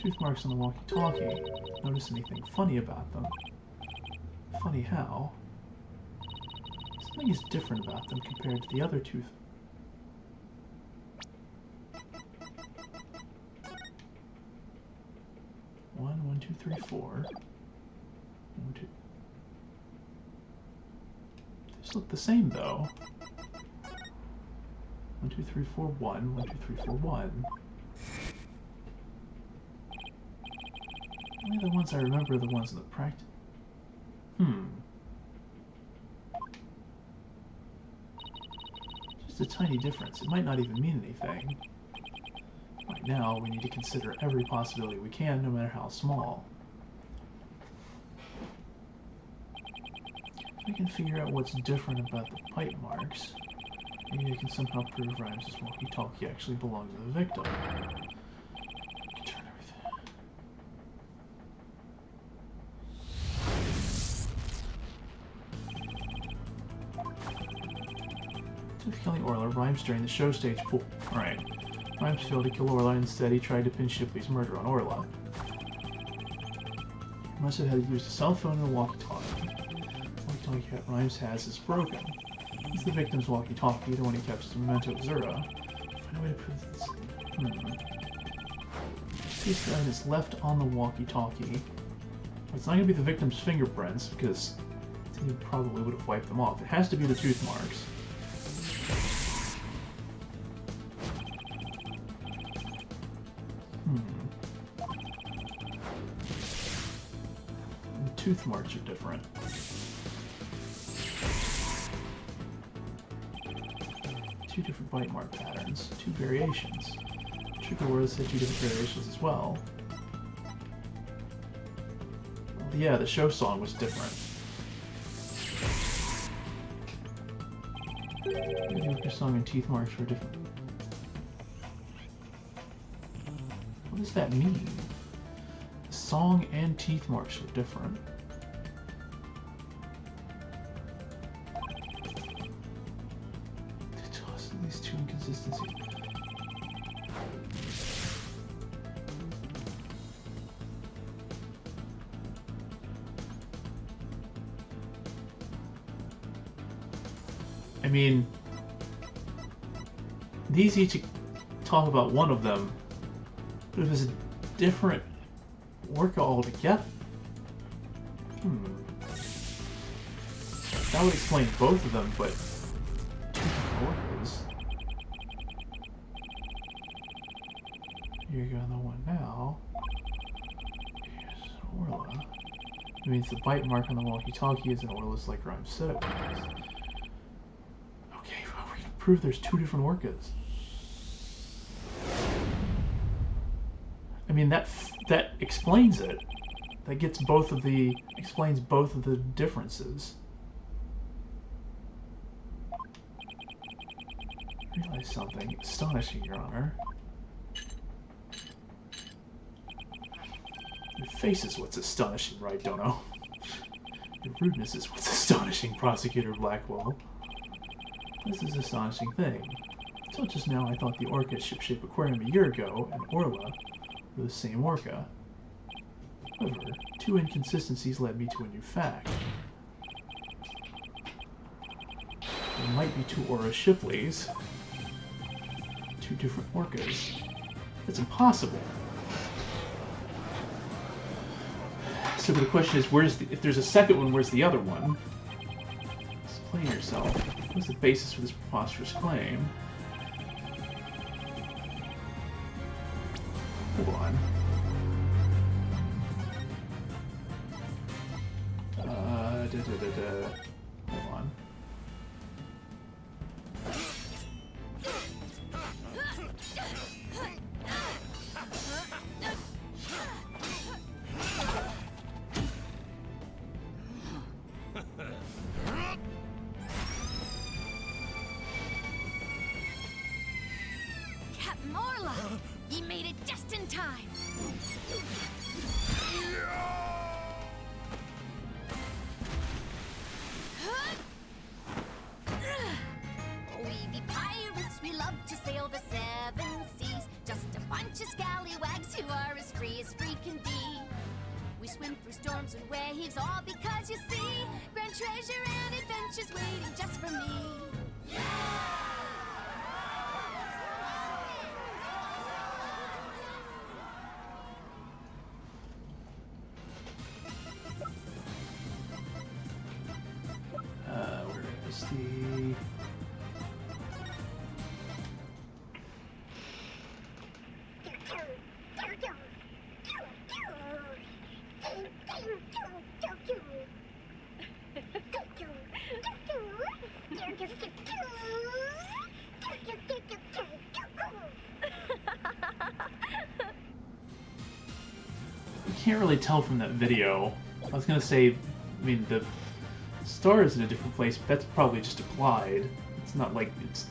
Tooth marks on the walkie-talkie. Notice anything funny about them? Funny how? Something is different about them compared to the other tooth. One, 2, 3, 4. 1, 2. They just look the same though. 1, 2, 3, 4, 1. 1, 2, 3, 4, 1. Only the ones I remember are the ones in the practice. Just a tiny difference. It might not even mean anything. Right now, we need to consider every possibility we can, no matter how small. If I can figure out what's different about the bite marks, maybe I can somehow prove Rhymes' walkie-talkie actually belongs to the victim. Turn everything. Took killing Orla, Rhymes during the show stage pool. Alright. Rhymes failed to kill Orla, instead he tried to pin Shipley's murder on Orla. He must have had to use a cell phone and a walkie-talkie. The walkie-talkie that Rhymes has is broken. It's the victim's walkie-talkie, the one he kept as a memento Zura. Find a way to prove this. This guy is left on the walkie-talkie. It's not going to be the victim's fingerprints, because he probably would have wiped them off. It has to be the tooth marks. Tooth marks are different. Two different bite mark patterns, two variations. Trigger words had two different variations as well. Yeah, the show song was different. The Orca song and teeth marks were different. What does that mean? The song and teeth marks were different. These two inconsistencies. I mean, these each talk about one of them, but if it's a different Orca altogether. That would explain both of them, but two different Orcas. Here you go on the one now. Here's Orla. It means the bite mark on the walkie-talkie is an Orla's like Rhyme said it was. Okay, well, we can prove there's two different orcas. I mean, that explains it. That gets explains both of the differences. I realize something astonishing, Your Honor. Your face is what's astonishing, right, Dono? Your rudeness is what's astonishing, Prosecutor Blackwell. This is an astonishing thing. Until just now, I thought the orca at Shipshape Aquarium a year ago and Orla were the same orca. However, two inconsistencies led me to a new fact. There might be two Aura Shipleys. Two different orcas. That's impossible. So the question is, if there's a second one, where's the other one? Explain yourself. What's the basis for this preposterous claim? Hold on. Hold on. Captain Orla! You made it just in time! We be pirates, we love to sail the seven seas. Just a bunch of scallywags who are as free can be. We swim through storms and waves, all because you see grand treasure and adventures waiting just for me. Where is the... You can't really tell from that video. I was gonna say, I mean, the star is in a different place, but that's probably just applied. It's not like it's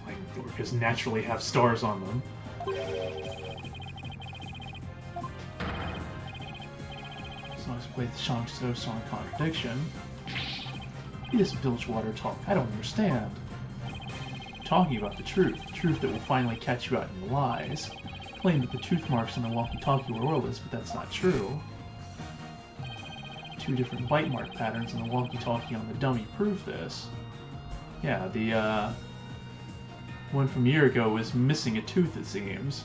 like orcas naturally have stars on them. Songs play the Shang-Tzu song Contradiction. This Bilgewater talk, I don't understand. Talking about the truth that will finally catch you out in your lies. Claim that the tooth marks on the walkie-talkie were Orla's, but that's not true. Two different bite mark patterns on the walkie-talkie on the dummy prove this. Yeah, the one from a year ago was missing a tooth, it seems.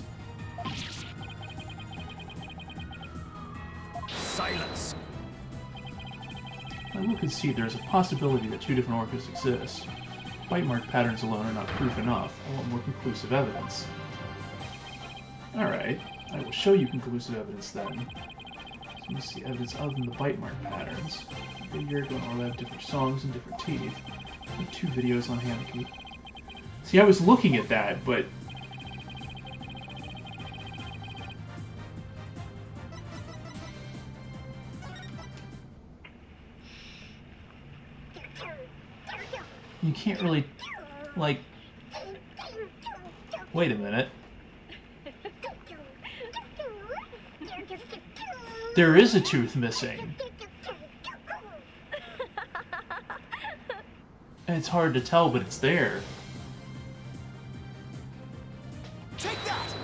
Silence! I will concede there is a possibility that two different orcas exist. Bite mark patterns alone are not proof enough. I want more conclusive evidence. Alright, I will show you conclusive evidence then. So you see evidence other than the bite mark patterns. A year ago, Orla had different songs and different teeth. I have two videos on hand. See, I was looking at that, but... you can't really, like... Wait a minute. There is a tooth missing. And it's hard to tell, but it's there. Take that!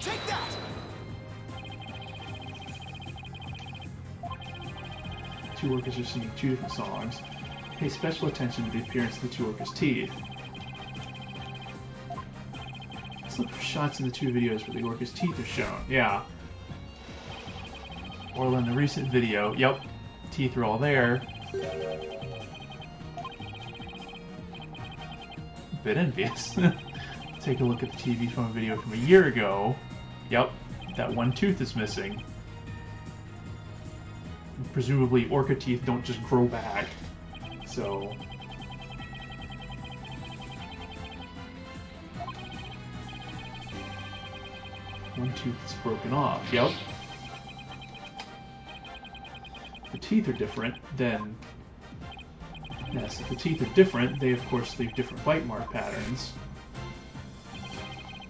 Take that! Two orcas are singing two different songs. Pay special attention to the appearance of the two orcas' teeth. Let's look for shots in the two videos where the orcas' teeth are shown. Yeah. Orla in the recent video. Yep. Teeth are all there. A bit envious. Take take a look at the TV phone video from a year ago. Yep, that one tooth is missing. Presumably, orca teeth don't just grow back. So... one tooth is broken off. Yep. If the teeth are different, then... yes, if the teeth are different, they of course leave different bite mark patterns.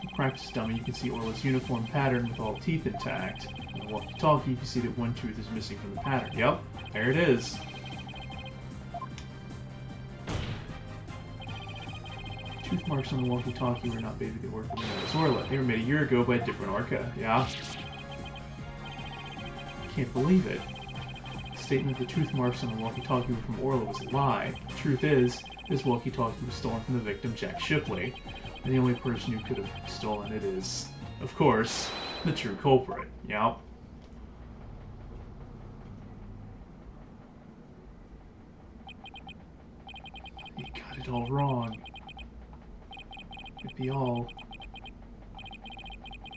In practice dummy, you can see Orla's uniform pattern with all teeth intact. In the walkie-talkie, you can see that one tooth is missing from the pattern. Yep, there it is. Tooth marks on the walkie-talkie were not made by the orca known as Orla. They were made a year ago by a different orca. Yeah. Can't believe it. The statement that the tooth marks on the walkie-talkie were from Orla was a lie. The truth is, this walkie-talkie was stolen from the victim, Jack Shipley. And the only person who could have stolen it is, of course, the true culprit. Yep. You got it all wrong. It'd be all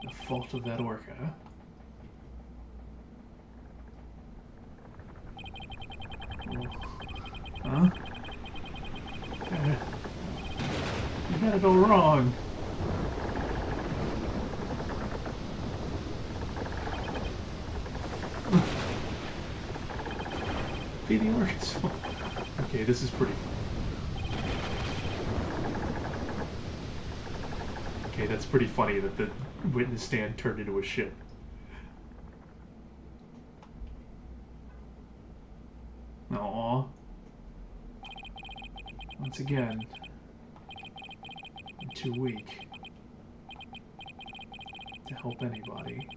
the fault of that orca. Oh. Huh? You got it all wrong. Be the orca's fault. Okay, this is pretty funny. Okay, that's pretty funny that the witness stand turned into a ship. Aww. Once again, I'm too weak to help anybody.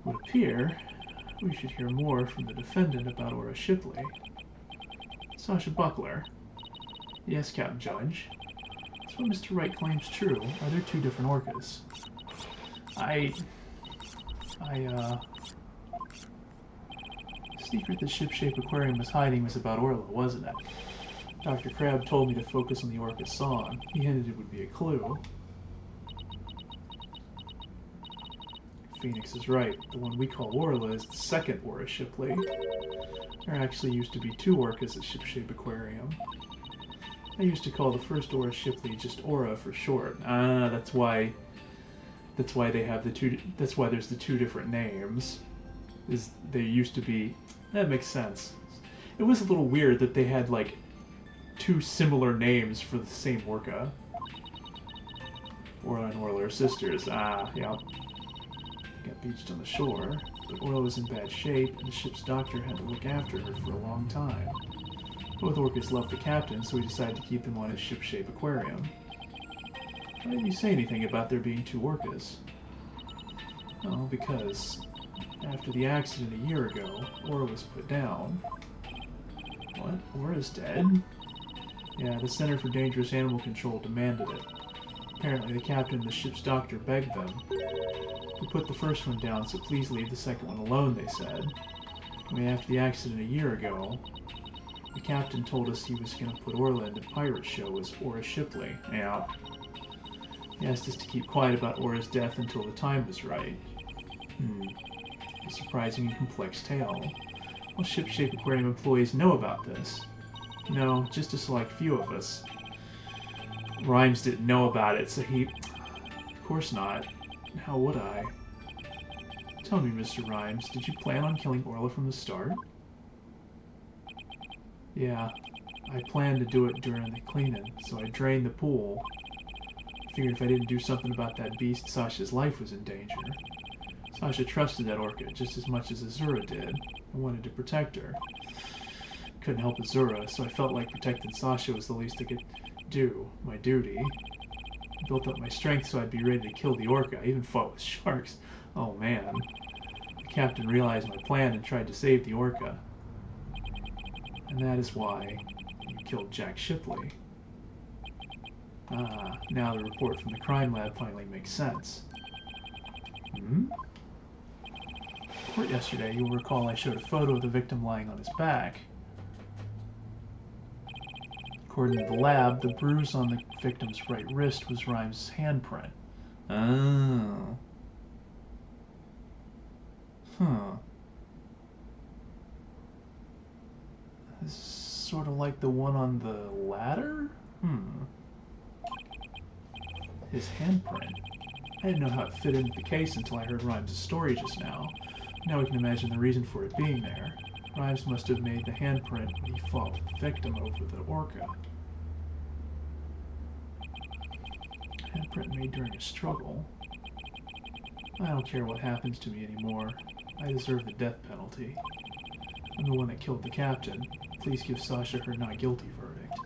Would appear we should hear more from the defendant about Ora Shipley. Sasha Buckler. Yes, Captain Judge. That's what Mr. Wright claims true. Are there two different orcas? The secret the ship-shape aquarium was hiding was about Orla, wasn't it? Dr. Crab told me to focus on the orca's song. He hinted it would be a clue. Phoenix is right. The one we call Orla is the second Ora Shipley. There actually used to be two orcas at Ship-Shape Aquarium. I used to call the first Ora Shipley just Ora for short. Ah, that's why they have the two. That's why there's the two different names. Is they used to be. That makes sense. It was a little weird that they had like two similar names for the same orca. Orla and Orla are sisters. Ah, yeah. Got beached on the shore, but Orla was in bad shape, and the ship's doctor had to look after her for a long time. Both orcas loved the captain, so he decided to keep them on his ship-shape aquarium. Why didn't you say anything about there being two orcas? Well, because after the accident a year ago, Ora was put down. What? Ora's dead? Yeah, the Center for Dangerous Animal Control demanded it. Apparently the captain and the ship's doctor begged them. We put the first one down, so please leave the second one alone, they said. I mean, after the accident a year ago, the captain told us he was going to put Orla in the pirate show as Ora Shipley. Yeah. He asked us to keep quiet about Ora's death until the time was right. A surprising and complex tale. All Ship-Shape Aquarium employees know about this. No, just a select few of us. Rhymes didn't know about it, so he... Of course not. How would I? Tell me, Mr. Rhymes, did you plan on killing Orla from the start? Yeah, I planned to do it during the cleaning, so I drained the pool. Figured if I didn't do something about that beast, Sasha's life was in danger. Sasha trusted that orca just as much as Azura did, and wanted to protect her. Couldn't help Azura, so I felt like protecting Sasha was the least I could do, my duty. I built up my strength so I'd be ready to kill the orca. I even fought with sharks. Oh man. The captain realized my plan and tried to save the orca. And that is why you killed Jack Shipley. Ah, now the report from the crime lab finally makes sense. Hmm? In court yesterday, you'll recall I showed a photo of the victim lying on his back. According to the lab, the bruise on the victim's right wrist was Rhymes' handprint. Oh. Huh. This is sort of like the one on the ladder? His handprint. I didn't know how it fit into the case until I heard Rhymes' story just now. Now we can imagine the reason for it being there. Rhymes must have made the handprint when he fought with the victim over the orca. Handprint made during a struggle. I don't care what happens to me anymore. I deserve the death penalty. I'm the one that killed the captain. Please give Sasha her not guilty verdict.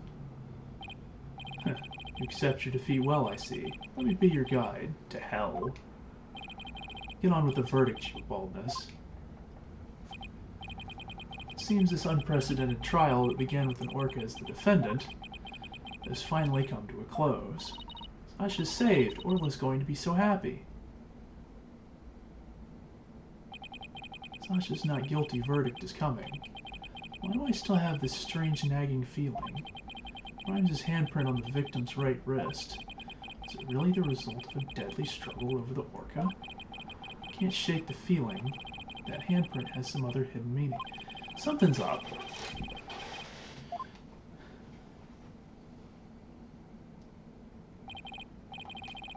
You accept your defeat well, I see. Let me be your guide. To hell. Get on with the verdict, you baldness. It seems this unprecedented trial that began with an orca as the defendant has finally come to a close. Sasha's saved. Orla's going to be so happy. Sasha's not guilty verdict is coming. Why do I still have this strange nagging feeling? Rhymes' handprint on the victim's right wrist. Is it really the result of a deadly struggle over the orca? I can't shake the feeling that handprint has some other hidden meaning. Something's up.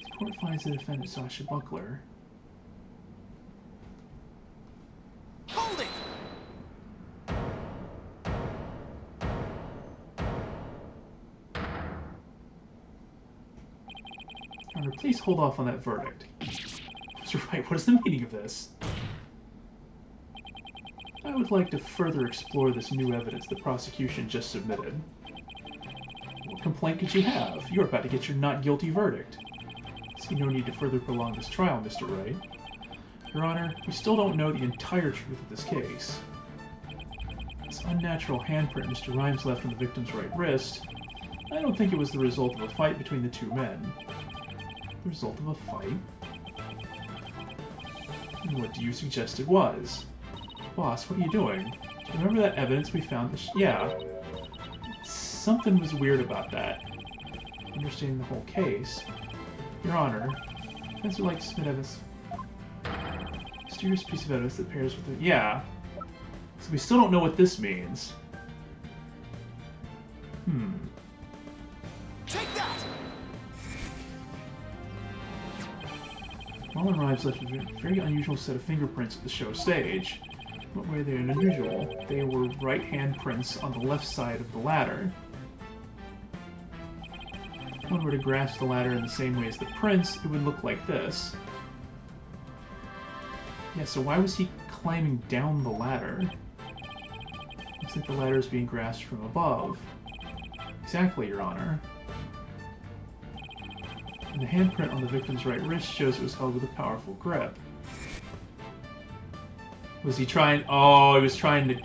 The court finds the defendant Sasha Buckler. Hold it! However, please hold off on that verdict. Mr. Wright, what is the meaning of this? I would like to further explore this new evidence the prosecution just submitted. What complaint could you have? You're about to get your not guilty verdict. I see no need to further prolong this trial, Mr. Wright. Your Honor, we still don't know the entire truth of this case. This unnatural handprint Mr. Rhymes left on the victim's right wrist, I don't think it was the result of a fight between the two men. The result of a fight? And what do you suggest it was? Boss, what are you doing? Do you remember that evidence we found? Yeah. Something was weird about that. Understanding the whole case. Your Honor, defense would like to submit evidence. Mysterious piece of evidence that pairs with the... Yeah. So we still don't know what this means. Take that! Marlon Rhymes left a very unusual set of fingerprints at the show stage. What way they unusual? They were right hand prints on the left side of the ladder. If one were to grasp the ladder in the same way as the prints, it would look like this. Yeah, so why was he climbing down the ladder? Looks like the ladder is being grasped from above. Exactly, Your Honor. And the handprint on the victim's right wrist shows it was held with a powerful grip. Was he trying... Oh, he was trying to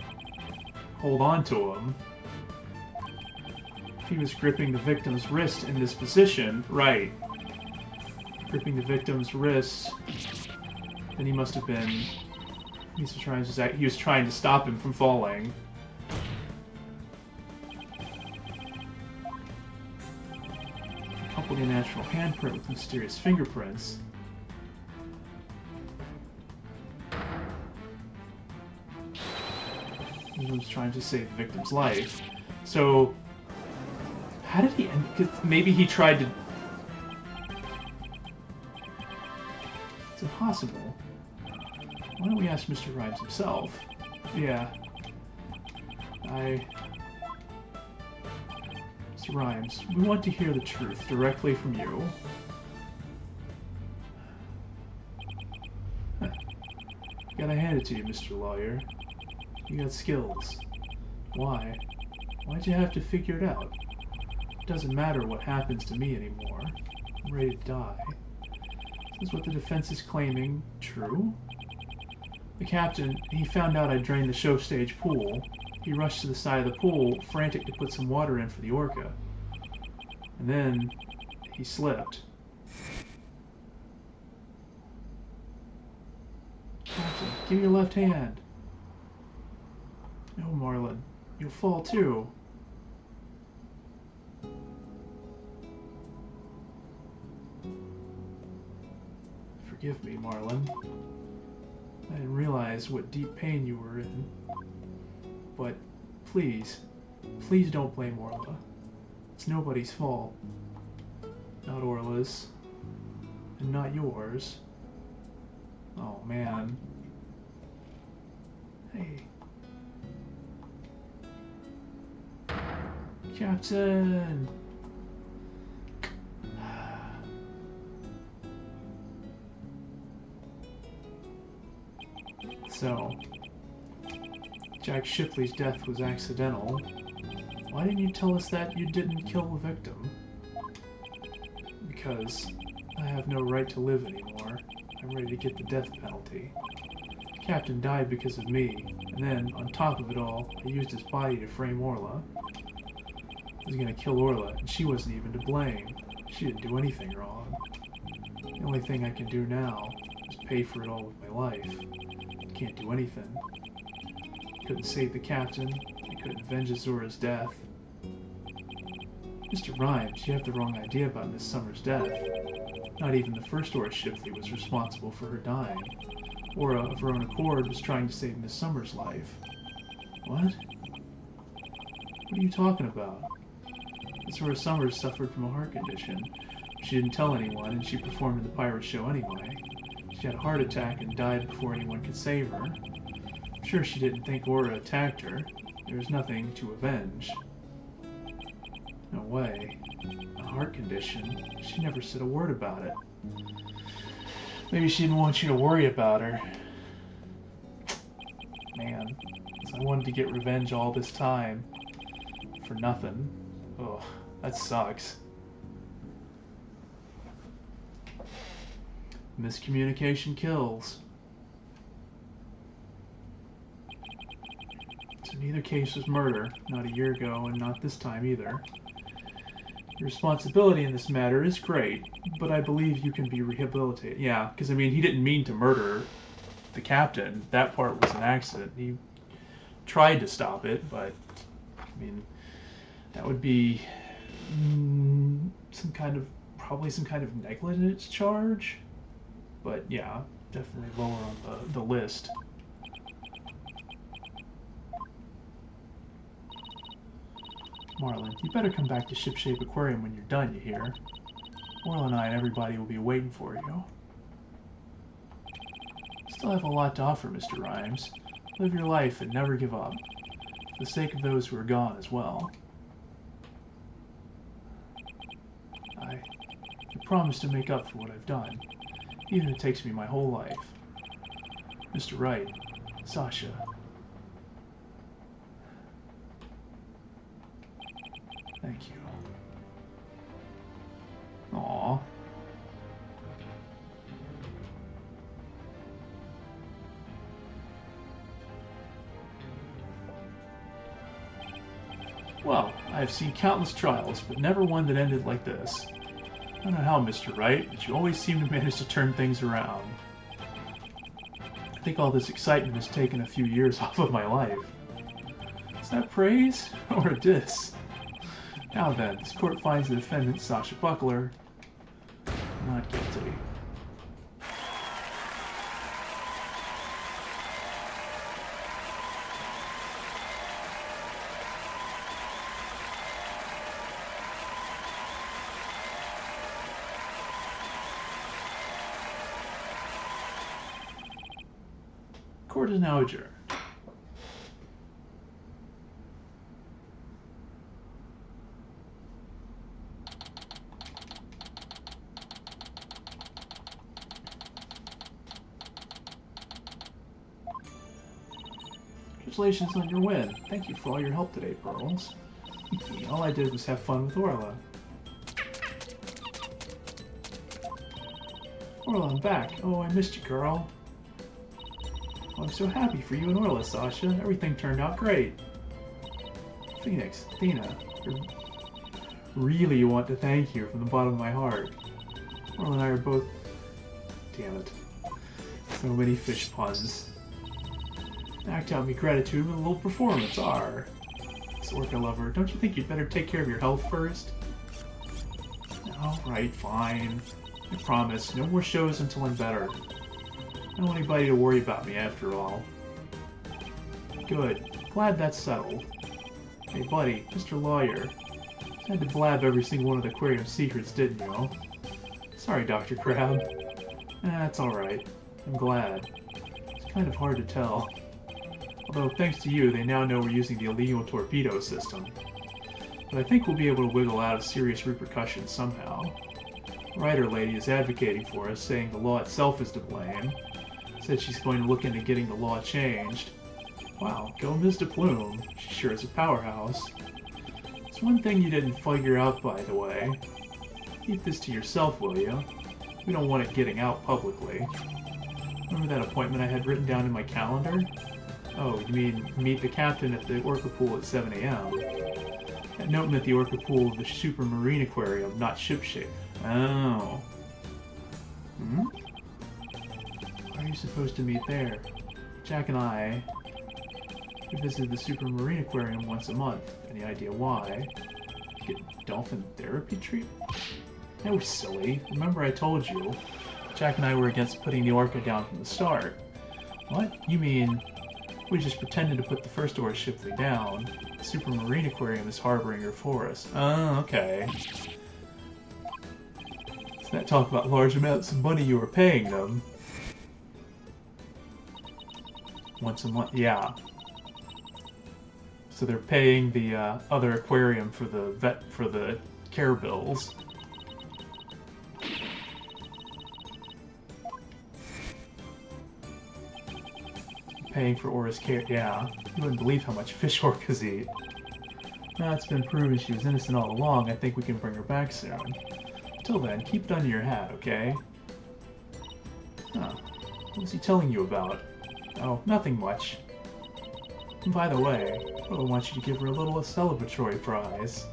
hold on to him. If he was gripping the victim's wrist in this position, right. Gripping the victim's wrist, then he must have been... He was trying to stop him from falling. Coupled a natural handprint with mysterious fingerprints. He was trying to save the victim's life. So, how did he end? Cause maybe he tried to... It's impossible. Why don't we ask Mr. Rhymes himself? Yeah. Mr. Rhymes, we want to hear the truth directly from you. Gotta hand it to you, Mr. Lawyer. You got skills. Why? Why'd you have to figure it out? It doesn't matter what happens to me anymore. I'm ready to die. Is what the defense is claiming true? The captain, he found out I drained the show stage pool. He rushed to the side of the pool, frantic to put some water in for the orca. And then he slipped. Captain, give me your left hand. No, Marlin, you'll fall too. Forgive me, Marlin. I didn't realize what deep pain you were in. But please, please don't blame Orla. It's nobody's fault. Not Orla's. And not yours. Oh, man. Hey. Captain! So, Jack Shipley's death was accidental. Why didn't you tell us that you didn't kill the victim? Because I have no right to live anymore. I'm ready to get the death penalty. The captain died because of me, and then, on top of it all, I used his body to frame Orla. I was gonna kill Orla, and she wasn't even to blame. She didn't do anything wrong. The only thing I can do now is pay for it all with my life. I can't do anything. Couldn't save the captain. I couldn't avenge Azura's death. Mr. Rhymes, you have the wrong idea about Miss Summers' death. Not even the first Aura Shipley was responsible for her dying. Aura, of her own accord, was trying to save Miss Summers' life. What? What are you talking about? Azura Summers suffered from a heart condition. She didn't tell anyone, and she performed in the pirate show anyway. She had a heart attack and died before anyone could save her. I'm sure she didn't think Aura attacked her. There was nothing to avenge. No way. A heart condition? She never said a word about it. Maybe she didn't want you to worry about her. Man, I wanted to get revenge all this time. For nothing. Ugh, that sucks. Miscommunication kills. So neither case was murder, not a year ago and not this time either. Your responsibility in this matter is great, but I believe you can be rehabilitated. Yeah, because I mean, he didn't mean to murder the captain. That part was an accident. He tried to stop it, but I mean, that would be probably some kind of negligence charge. But yeah, definitely lower on the list. Marlin, you better come back to Shipshape Aquarium when you're done, you hear? Orla and I and everybody will be waiting for you. Still have a lot to offer, Mr. Rhymes. Live your life and never give up. For the sake of those who are gone as well. I promise to make up for what I've done. Even if it takes me my whole life. Mr. Wright, Sasha. Thank you. Aww. Well, I've seen countless trials, but never one that ended like this. I don't know how, Mr. Wright, but you always seem to manage to turn things around. I think all this excitement has taken a few years off of my life. Is that praise or a diss? Now then, this court finds the defendant, Sasha Buckler, not guilty. Court is now adjourned. Congratulations on your win. Thank you for all your help today, Pearls. All I did was have fun with Orla. Orla, I'm back. Oh, I missed you, girl. Oh, I'm so happy for you and Orla, Sasha. Everything turned out great. Phoenix, Athena, you're really want to thank you from the bottom of my heart. Marla and I are both... Damn it. So many fish puns. Act out me gratitude with a little performance, R. This orca lover, don't you think you'd better take care of your health first? Alright, fine. I promise, no more shows until I'm better. I don't want anybody to worry about me after all. Good. Glad that's settled. Hey buddy, Mr. Lawyer. You had to blab every single one of the aquarium's secrets, didn't you? Sorry, Dr. Crab. That's alright. I'm glad. It's kind of hard to tell. Although, thanks to you, they now know we're using the illegal torpedo system. But I think we'll be able to wiggle out of serious repercussions somehow. The writer lady is advocating for us, saying the law itself is to blame. Said she's going to look into getting the law changed. Wow, go Ms. DePlume. She sure is a powerhouse. There's one thing you didn't figure out, by the way. Keep this to yourself, will you? We don't want it getting out publicly. Remember that appointment I had written down in my calendar? Oh, you mean meet the captain at the Orca Pool at 7 a.m. That note meant the Orca Pool of the Super Marine Aquarium, not shipshape. Oh. Hmm? Why are you supposed to meet there? Jack and I... We visited the Super Marine Aquarium once a month. Any idea why? Get dolphin therapy treatment? That was silly. Remember I told you, Jack and I were against putting the orca down from the start. What? You mean... We just pretended to put the first ore ship thing down. The Super Marine Aquarium is harboring her for us. Oh, okay. So that talk about large amounts of money you were paying them. Once a month, yeah. So they're paying the other aquarium for the care bills. Paying for Aura's care, yeah. You wouldn't believe how much fish orcas eat. Now it's been proven she was innocent all along, I think we can bring her back soon. Until then, keep it under your hat, okay? Huh. What was he telling you about? Oh, nothing much. And by the way, I want you to give her a little celebratory prize.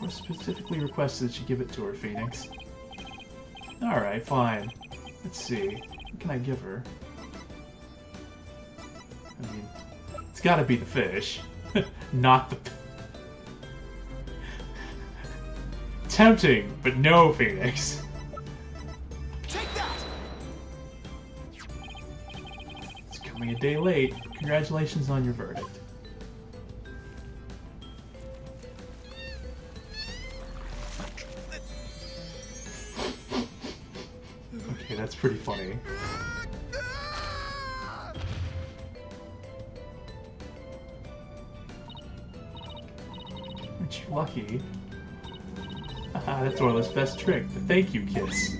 Or specifically requested that you give it to her, Phoenix. Alright, fine. Let's see. What can I give her? I mean, it's gotta be the fish. Not the... Tempting, but no, Phoenix. Take that! It's coming a day late. Congratulations on your verdict. Okay, that's pretty funny. Aren't you lucky? Haha, that's Orla's best trick, the thank you kiss.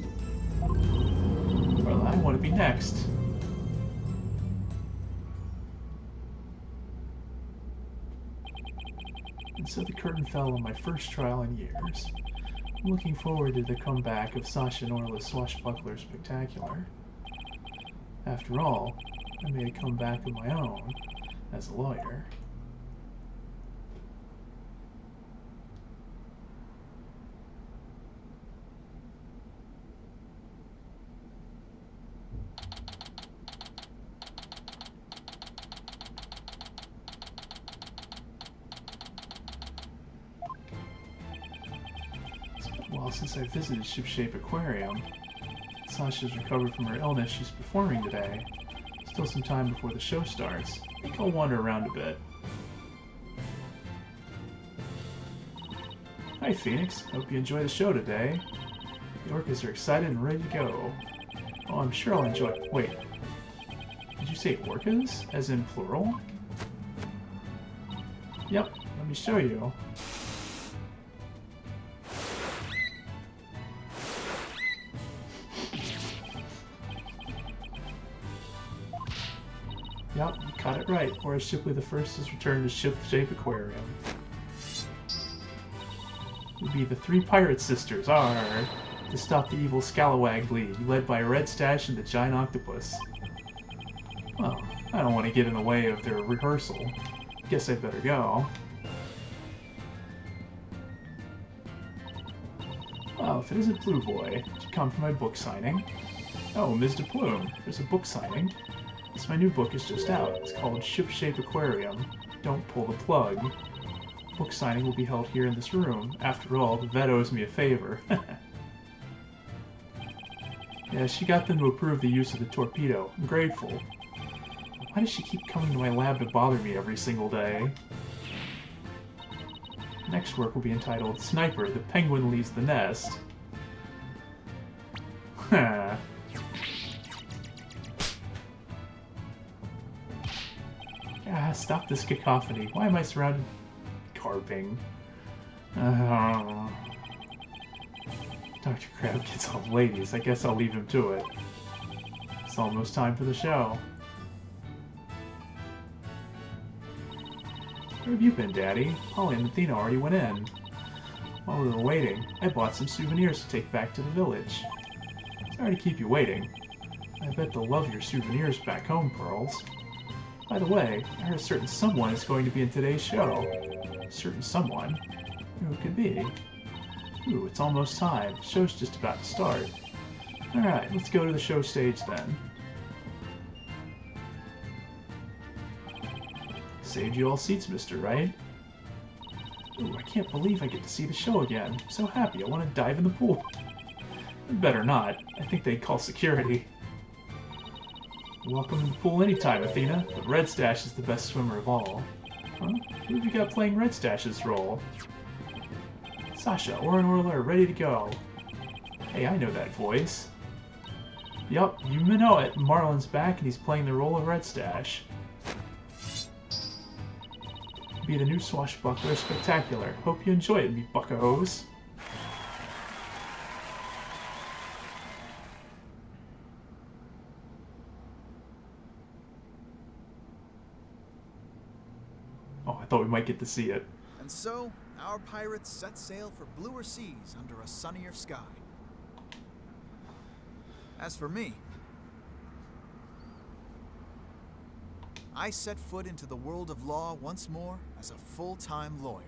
Orla, I want to be next. And so the curtain fell on my first trial in years. I'm looking forward to the comeback of Sasha and Orla's Swashbuckler Spectacular. After all, I made a comeback of my own as a lawyer. Well, since I visited Shipshape Aquarium, Sasha's recovered from her illness. She's performing today. Still some time before the show starts. I think I'll wander around a bit. Hi, Phoenix. Hope you enjoy the show today. The orcas are excited and ready to go. Oh, I'm sure I'll enjoy... Wait. Did you say orcas? As in plural? Yep. Let me show you. Yep, you caught it right. Horace Shipley the First has returned to Shipshape Aquarium. Would be the three pirate sisters, are to stop the evil Scalawag League, led by Red Stash and the Giant Octopus. Well, I don't want to get in the way of their rehearsal. Guess I better go. Well, if it isn't Blue Boy, did you come for my book signing? Oh, Ms. de Plume, there's a book signing. Yes, my new book is just out. It's called Ship-Shape Aquarium. Don't pull the plug. Book signing will be held here in this room. After all, the vet owes me a favor. Yeah, she got them to approve the use of the torpedo. I'm grateful. Why does she keep coming to my lab to bother me every single day? Next work will be entitled Sniper, the Penguin Leaves the Nest. Ah, stop this cacophony. Why am I surrounded... Carping. Dr. Crab gets all ladies. I guess I'll leave him to it. It's almost time for the show. Where have you been, Daddy? Polly and Athena already went in. While we were waiting, I bought some souvenirs to take back to the village. Sorry to keep you waiting. I bet they'll love your souvenirs back home, Pearls. By the way, I heard a certain someone is going to be in today's show. Certain someone? Who could be? Ooh, it's almost time. The show's just about to start. Alright, let's go to the show stage then. Saved you all seats, mister, right? Ooh, I can't believe I get to see the show again. I'm so happy, I want to dive in the pool. Better not. I think they'd call security. Welcome to the pool anytime, Athena, but Red Stash is the best swimmer of all. Huh? Who have you got playing Red Stash's role? Sasha, Or and Orla are ready to go. Hey, I know that voice. Yup, you know it. Marlon's back and he's playing the role of Red Stash. Be the new Swashbuckler Spectacular. Hope you enjoy it, me buckos. Oh, I thought we might get to see it. And so, our pirates set sail for bluer seas under a sunnier sky. As for me, I set foot into the world of law once more as a full-time lawyer.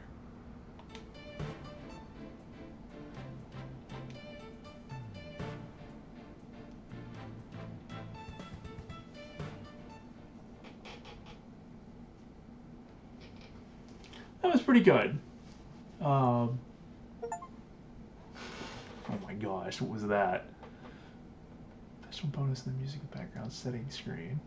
That was pretty good. Oh my gosh, what was that? Special bonus in the music background setting screen.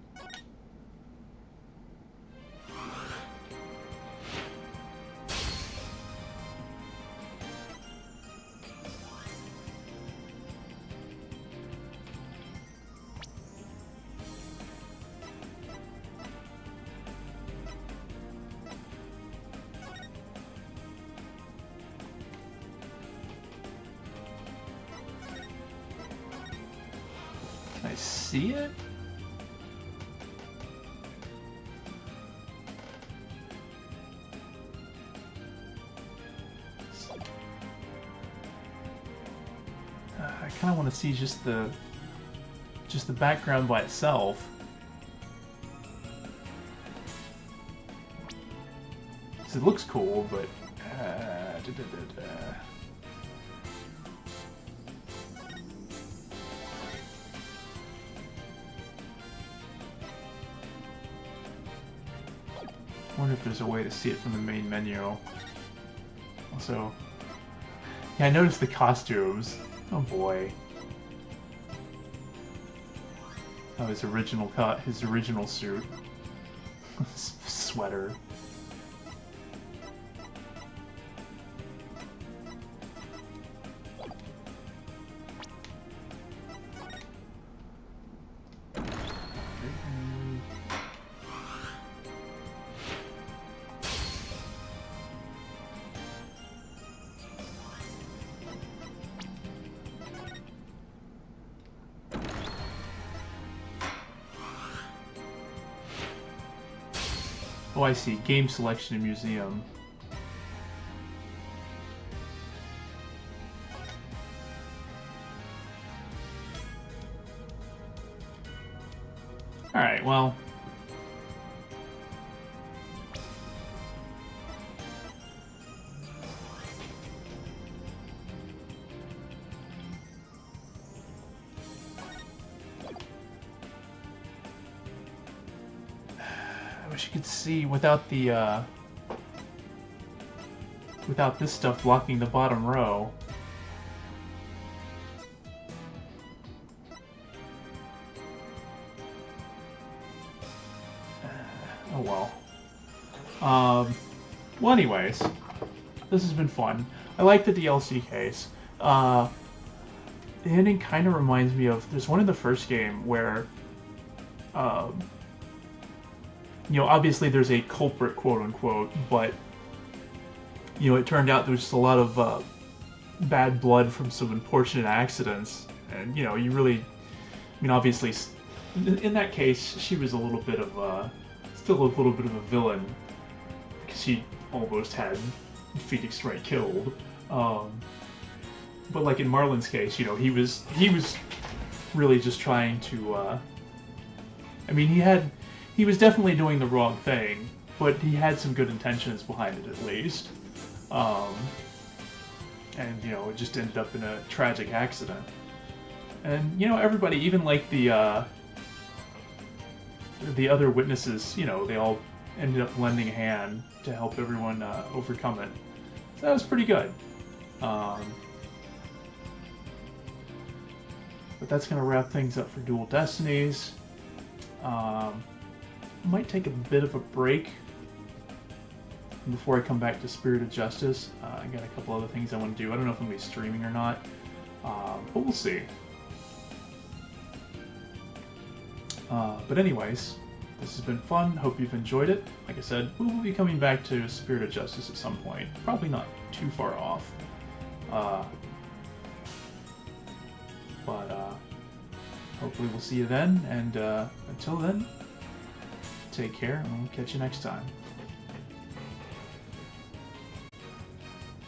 Can I see it? I kind of want to see just the background by itself. 'Cause it looks cool, but I wonder if there's a way to see it from the main menu. Also, yeah, I noticed the costumes. Oh boy. Oh, his original suit. Sweater. Oh, I see. Game selection and museum. Alright, well. I wish you could see without the without this stuff blocking the bottom row. Oh well. Well, anyways, this has been fun. I like the DLC case. The ending kind of reminds me of, there's one in the first game where, you know, obviously there's a culprit, quote unquote, but, you know, it turned out there's just a lot of bad blood from some unfortunate accidents, and, you know, you really, I mean, obviously, in that case, she was a little bit of still a little bit of a villain, because she almost had Phoenix Wright killed. But like in Marlon's case, you know, he was really just trying to, I mean, he was definitely doing the wrong thing, but he had some good intentions behind it at least. And, you know, it just ended up in a tragic accident. And, you know, everybody, even like the other witnesses, you know, they all ended up lending a hand to help everyone overcome it. So that was pretty good. But that's going to wrap things up for Dual Destinies. Might take a bit of a break before I come back to Spirit of Justice. I got a couple other things I want to do. I don't know if I'm going to be streaming or not, but we'll see. But anyways, this has been fun. Hope you've enjoyed it. Like I said, we will be coming back to Spirit of Justice at some point. Probably not too far off. But hopefully we'll see you then. And until then, take care, and we'll catch you next time.